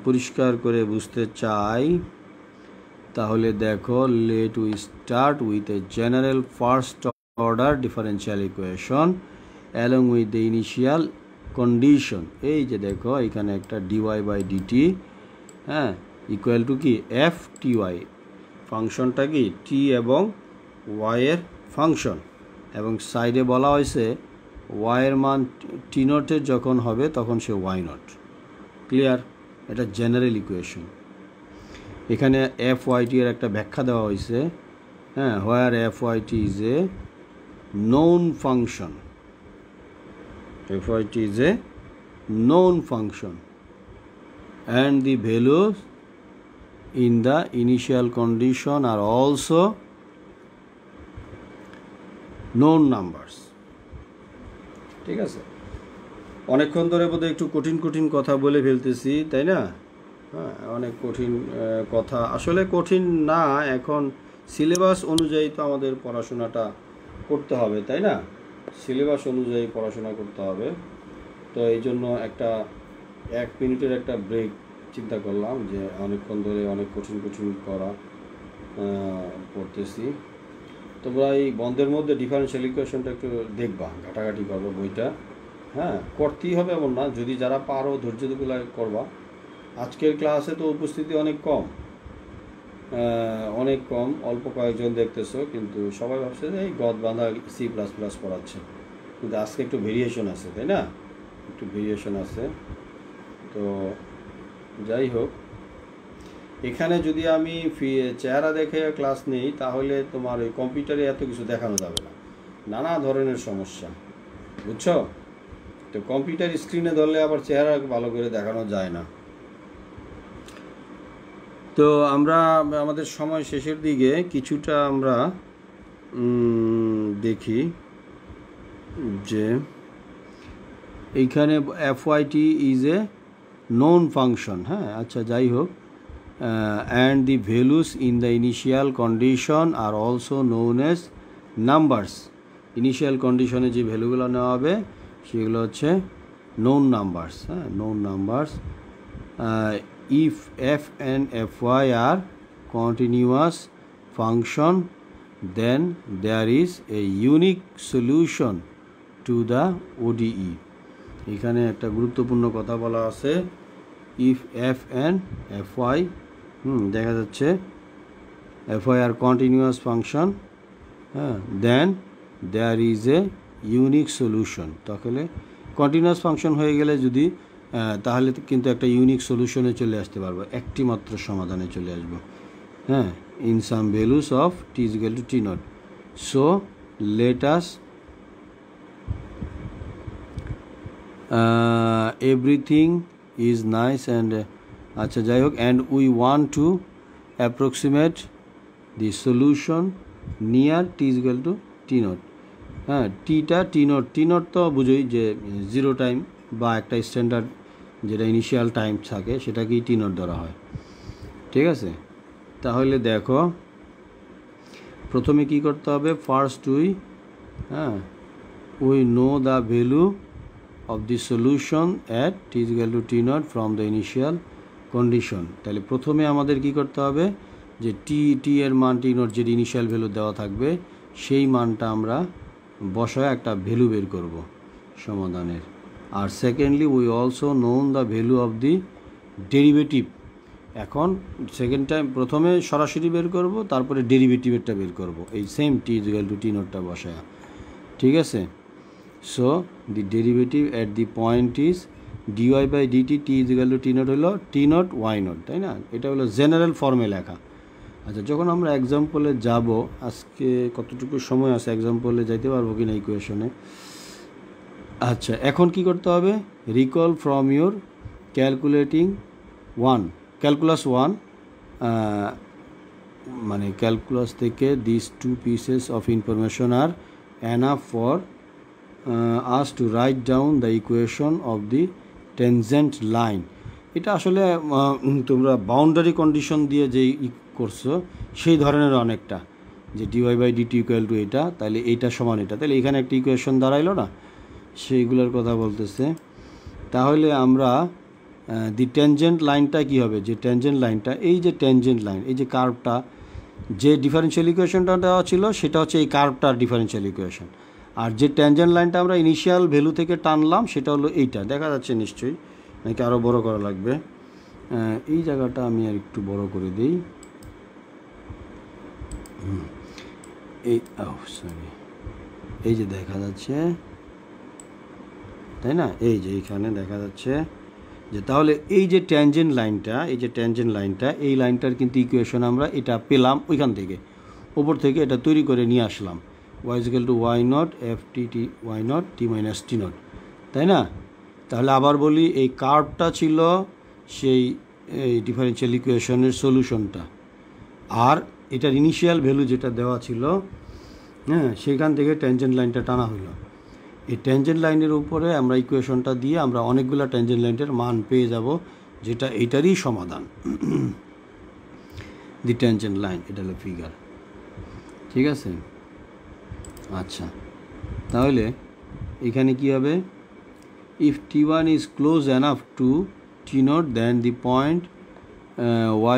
পরিষ্কার করে বুঝতে চাই, তাহলে দেখো, let we start with a general first order differential equation along with the initial condition. এই যে দেখো এখানে একটা ডিওয়াই বাই ডিটি হ্যাঁ ইকুয়াল টু কি এফ টি ওয়াই, ফাংশনটা কি টি এবং ওয়াইয়ের ফাংশন, এবং সাইডে বলা হয়েছে ওয়াইয়ের মান টি নটের যখন হবে তখন সে ওয়াই নট। ক্লিয়ার? এটা জেনারেল ইকুয়েশন। এখানে এফ ওয়াইটি এর একটা ব্যাখ্যা দেওয়া হয়েছে হ্যাঁ, where f y t is a known function. Fyt is a known function and the values in the initial condition are also known numbers. ঠিক আছে, অনেকক্ষণ ধরে বোধহয় একটু কঠিন কঠিন কথা বলে ফেলতেছি তাই না? হ্যাঁ অনেক কঠিন কথা, আসলে কঠিন না, এখন সিলেবাস অনুযায়ী তো আমাদের পড়াশোনাটা করতে হবে তাই না? সিলেবাস অনুযায়ী পড়াশোনা করতে হবে। তো এই জন্য একটা 1 মিনিটের একটা ব্রেক চিন্তা করলাম, যে অনেকক্ষণ ধরে অনেক কঠিন কঠিন পড়তেছি। তোমরা এই বন্ধের মধ্যে ডিফারেন্সিয়াল ইকুয়েশনটা একটু দেখবা, ঘাটাঘাটি করবো বইটা হ্যাঁ, করতেই হবে এমন না, যদি যারা পারো ধৈর্য ধরে করবা। আজকের ক্লাসে তো উপস্থিতি অনেক কম, অল্প কয়েকজন দেখতেছো, কিন্তু সবাই ভাবছে যে এই গদ বাঁধা সি প্লাস প্লাস পড়াচ্ছে, কিন্তু আজকে একটু ভেরিয়েশন আছে তাই না? একটু ভেরিয়েশন আছে। তো যাই হোক, এখানে যদি আমি চেহারা দেখে ক্লাস নেই তাহলে তোমার ওই কম্পিউটারে এত কিছু দেখানো যাবে না, নানা ধরনের সমস্যা, বুঝছো? তো কম্পিউটার স্ক্রিনে ধরলে আবার চেহারা ভালো করে দেখানো যায় না। তো আমরা আমাদের সময় শেষের দিকে কিছুটা আমরা দেখি যে এইখানে এফওয়াইটি ইজ এ নোন ফাংশন হ্যাঁ। আচ্ছা যাই হোক, and the values in the initial condition are also known as numbers. Initial কন্ডিশনে যে ভ্যালুগুলো নেওয়া হবে সেগুলো হচ্ছে নোন নাম্বারস হ্যাঁ, known numbers. If f and fy are continuous function, then there is a unique solution to the ODE. এখানে একটা গুরুত্বপূর্ণ কথা বলা আছে, if f and fy দেখা যাচ্ছে fy are continuous function হ্যাঁ, then there is a unique solution। তাহলে কন্টিনিউয়াস ফাংশন হয়ে গেলে যদি তাহলে কিন্তু একটা ইউনিক সলিউশনে চলে আসতে পারবো, একটি মাত্র সমাধানে চলে আসবো হ্যাঁ, in some values of T is equal to t not. So let us everything is nice and আচ্ছা যাই হোক, and we want to approximate the solution near T is equal to t not হ্যাঁ। টি not তো বুঝোই যে zero time বা একটা standard যেটা initial time থাকে সেটাকেই টি নট ধরা হয়, ঠিক আছে? তাহলে দেখো প্রথমে কি করতে হবে, first we know the value of the solution at T is equal to t not from the initial condition. তাহলে প্রথমে আমাদের কি করতে হবে, যে টি এর মান টি নট যেটা ইনিশিয়াল ভ্যালু দেওয়া থাকবে সেই মানটা আমরা বসায় একটা ভ্যালু বের করব সমাধানের। আর secondly we also known the value of the derivative. এখন সেকেন্ড টাইম প্রথমে সরাসরি বের করব, তারপরে ডেরিভেটিভেরটা বের করব এই same t is equal to t নটটা বসায়, ঠিক আছে? So the derivative at the point is dy by dt, t is equal to t naught হলো টি নট ওয়াই নট, তাই না? এটা হলো জেনারেল ফর্মে লেখা। আচ্ছা যখন আমরা এক্সাম্পলে যাব, আজকে কতটুকু সময় আছে এক্সাম্পলে যাইতে পারবো কিনা ইকুয়েশনে। আচ্ছা এখন কি করতে হবে, recall from your calculus one মানে ক্যালকুলাস থেকে this two pieces of information are enough for us to write down the equation of the tangent line. এটা আসলে তোমরা বাউন্ডারি কন্ডিশন দিয়ে যে করছো সেই ধরনের অনেকটা, যে dy/dt ইকুয়াল টু এটা, তাহলে এইটা সমান এটা, তাহলে এখানে একটা ইকুয়েশন দাঁড়াইলো না, সেইগুলোর কথা বলতেছে। তাহলে আমরা দি ট্যানজেন্ট লাইনটা কী হবে, যে ট্যানজেন্ট লাইনটা, এই যে ট্যানজেন্ট লাইন, এই যে কার্ভটা, যে ডিফারেন্সিয়াল ইকুয়েশনটা দেওয়া ছিল সেটা হচ্ছে এই কার্ভটার ডিফারেন্সিয়াল ইকুয়েশন, আর যে ট্যানজেন্ট লাইনটা আমরা ইনিশিয়াল ভ্যালু থেকে টানলাম সেটা হলো এইটা। দেখা যাচ্ছে নিশ্চয়ই, নাকি আরও বড় করা লাগবে? এই জায়গাটা আমি আর একটু বড় করে দিই। এই সরি, এই যে দেখা যাচ্ছে, তাই না, এই যে এইখানে দেখা যাচ্ছে যে তাহলে এই যে ট্যানজেন্ট লাইনটা, এই যে ট্যানজেন্ট লাইনটা, এই লাইনটার কিন্তু ইকুয়েশন আমরা এটা পেলাম ওইখান থেকে, ওপর থেকে এটা তৈরি করে নিয়ে আসলাম, y = y0 f(t) y0 t - t0, তাই না? তাহলে আবার বলি, এই কার্ভটা ছিল সেই এই ডিফারেন্সিয়াল ইকুয়েশনের সলিউশনটা, আর এটার ইনিশিয়াল ভ্যালু যেটা দেওয়া ছিল, হ্যাঁ, সেখান থেকে ট্যানজেন্ট লাইনটা টানা হলো। এই ট্যানজেন্ট লাইনের উপরে আমরা ইকুয়েশনটা দিয়ে আমরা অনেকগুলো ট্যানজেন্ট লাইনের মান পেয়ে যাব, যেটা এইটারই সমাধান। দি ট্যানজেন্ট লাইন, এটা হলো ফিগার, ঠিক আছে? আচ্ছা, তাহলে এখানে কি হবে, if t1 is close enough to t0 then the point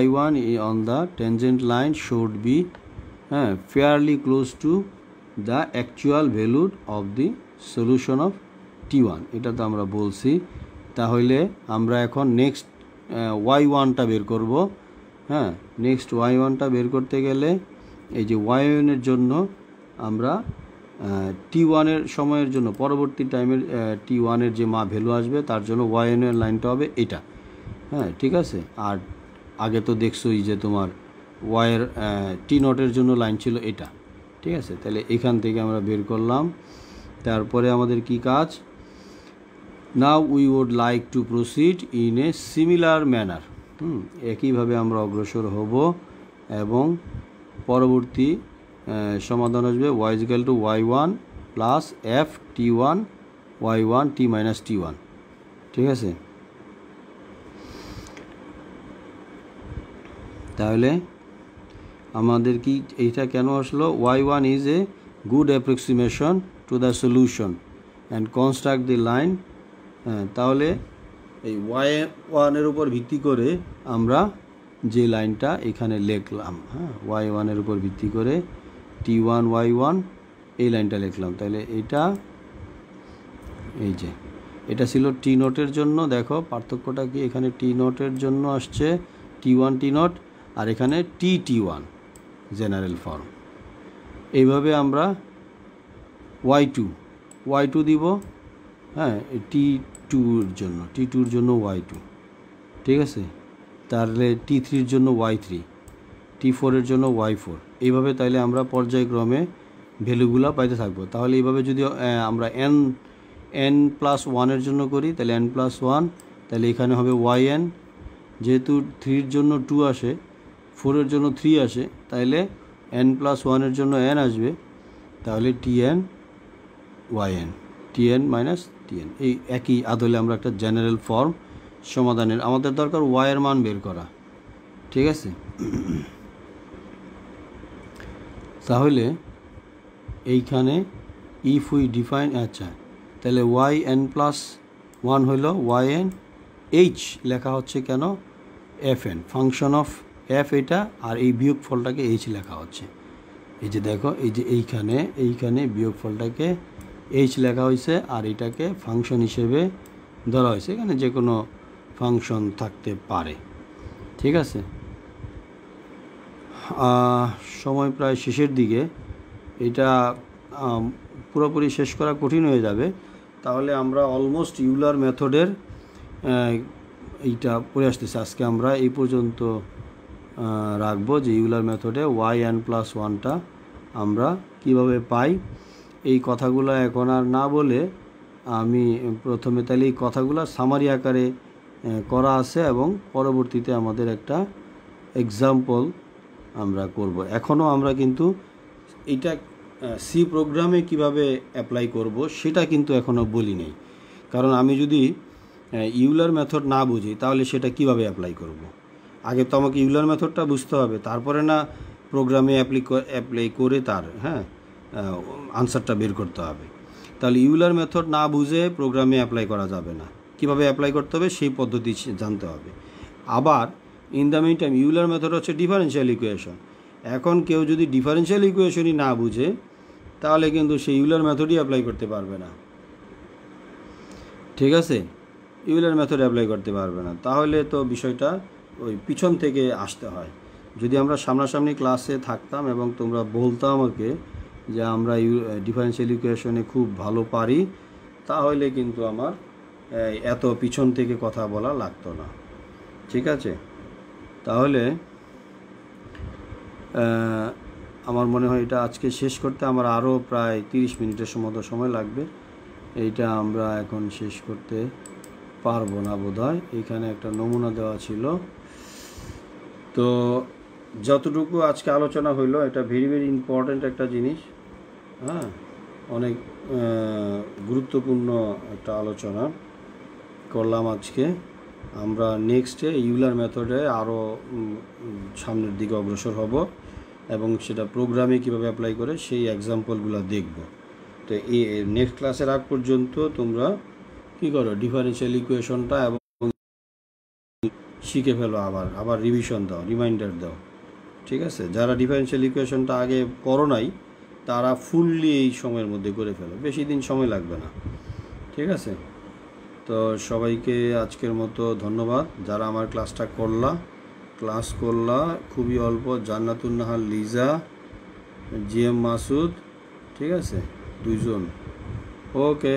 y1 on the tangent line should be fairly close to the actual value of the solution of t1, এটা তো আমরা বলছি। তাহলে আমরা এখন নেক্সট y1টা বের করব। হ্যাঁ, নেক্সট y1টা বের করতে গেলে এই যে y1 এর জন্য আমরা t1 এর সময়ের জন্য, পরবর্তী টাইমের t1 এর যে ভ্যালু আসবে তার জন্য y1 এর লাইনটা হবে এটা। হ্যাঁ, ঠিক আছে। আর আগে তো দেখছোই যে তোমার y এর t0 এর জন্য লাইন ছিল এটা, ঠিক আছে? তাহলে এখান থেকে আমরা বের করলাম। তারপরে আমাদের কি কাজ, now we would like to proceed in a similar manner. একইভাবে আমরা অগ্রসর হব এবং পরবর্তী সমাধান আসবে y = y1 plus f t1 y1 t - t1, ঠিক আছে? তাহলে আমাদের কি এইটা কেন আসলো, y1 is a good approximation to the solution and construct the line. তাহলে এই y1 এর উপর ভিত্তি করে আমরা যে লাইনটা এখানে লিখলাম, হ্যাঁ, y1 এর উপর ভিত্তি করে t1 y1 এই লাইনটা লিখলাম। তাহলে এটা, এই যে এটা ছিল t0 এর জন্য, দেখো পার্থক্যটা কি, এখানে t0 এর জন্য আসছে t1 t0 আর এখানে t1 জেনারেল ফর্ম। এইভাবে আমরা y2 দিব, হ্যাঁ, t2 এর জন্য y2, ঠিক আছে? তাহলে t3 এর জন্য y3, t4 এর জন্য y4, এইভাবে তাইলে আমরা পর্যায়ক্রমে ভ্যালুগুলো পাইতে থাকবো। তাহলে এইভাবে যদি আমরা n+1 এর জন্য করি, তাহলে n+1, তাহলে এখানে হবে yn, যেহেতু 3 এর জন্য 2 আসে, 4 এর জন্য 3 আসে, তাহলে n+1 এর জন্য n আসবে, তাহলে tn yn, tn - tn। এই একই আদলে আমরা একটা জেনারেল ফর্ম সমাধানের, আমাদের দরকার y এর মান বের করা, ঠিক আছে? তাহলে এইখানে ইফ উই ডিফাইন, আচ্ছা, তাহলে yn+1 হলো yn, h লেখা হচ্ছে কেন, fn, ফাংশন অফ f এটা, আর এই বিয়োগফলটাকে h লেখা হচ্ছে। এই যে দেখো, এই যে এইখানে বিয়োগফলটাকে h লেখা হয়েছে, আর এটাকে ফাংশন হিসেবে ধরা হয়েছে। এখানে যে কোনো ফাংশন থাকতে পারে, ঠিক আছে? সময় প্রায় শেষের দিকে, এটা পুরোপুরি শেষ করা কঠিন হয়ে যাবে। তাহলে আমরা অলমোস্ট ইউলার মেথডের এইটা পড়ে আসতেছে। আজকে আমরা এই পর্যন্ত রাখবো, যে ইউলার মেথডে yn+1টা আমরা কিভাবে পাই। এই কথাগুলো এখন আর না বলে আমি প্রথমে তাহলে এই কথাগুলো সামারি আকারে করা আছে, এবং পরবর্তীতে আমাদের একটা এক্সাম্পল আমরা করব। এখনও আমরা কিন্তু এটা সি প্রোগ্রামে কিভাবে অ্যাপ্লাই করব সেটা কিন্তু এখনও বলি নেই, কারণ আমি যদি ইউলার মেথড না বুঝি তাহলে সেটা কিভাবে অ্যাপ্লাই করব। আগে তো আমাকে ইউলার মেথডটা বুঝতে হবে, তারপরে না প্রোগ্রামে অ্যাপ্লাই করে তার আনসারটা বের করতে হবে। তাহলে ইউলার মেথড না বুঝে প্রোগ্রামে অ্যাপ্লাই করা যাবে না, কিভাবে অ্যাপ্লাই করতে হবে সেই পদ্ধতি জানতে হবে। আবার in the mean time Euler method হচ্ছে ডিফারেনশিয়াল ইকুয়েশন। এখন কেউ যদি ডিফারেনশিয়াল ইকুয়েশনই না বুঝে তাহলে কিন্তু সেই ইউলার মেথডই অ্যাপ্লাই করতে পারবে না, ঠিক আছে? ইউলার মেথড অ্যাপ্লাই করতে পারবে না, তাহলে তো বিষয়টা ওই পিছন থেকে আসতে হয়। যদি আমরা সামনাসামনি ক্লাসে থাকতাম এবং তোমরা বলতাম আমাকে যে আমরা ডিফারেনশিয়াল ইকুয়েশনে খুব ভালো পারি, তাহলে কিন্তু আমার এত পিছন থেকে কথা বলা লাগতো না, ঠিক আছে? তাহলে আমার মনে হয় এটা আজকে শেষ করতে আমার আরও প্রায় 30 মিনিটের মতো সময় লাগবে। এইটা আমরা এখন শেষ করতে পারবো না বোধহয়। এখানে একটা নমুনা দেওয়া ছিল, তো যতটুকু আজকে আলোচনা হইলো এটা ভেরি ভেরি ইম্পর্ট্যান্ট একটা জিনিস, হ্যাঁ, অনেক গুরুত্বপূর্ণ একটা আলোচনা করলাম আজকে। আমরা নেক্সটে ইউলার মেথডে আরও সামনের দিকে অগ্রসর হব এবং সেটা প্রোগ্রামে কীভাবে অ্যাপ্লাই করে সেই এক্সাম্পলগুলো দেখব। তো এই নেক্সট ক্লাসের আগ পর্যন্ত তোমরা কী করো, ডিফারেনশিয়াল ইকুয়েশনটা এবং শিখে ফেলো, আবার রিভিশন দাও, রিমাইন্ডার দাও, ঠিক আছে? যারা ডিফারেনশিয়াল ইকুয়েশনটা আগে করো নাই তারা ফুললি এই সময়ের মধ্যে করে ফেলো, বেশি দিন সময় লাগবে না, ঠিক আছে? তো সবাইকে আজকের মতো ধন্যবাদ যারা আমার ক্লাস করলা খুবই অল্প। জান্নাতুন নাহার লিজা, জিএম মাসুদ, ঠিক আছে, 2 জন, ওকে।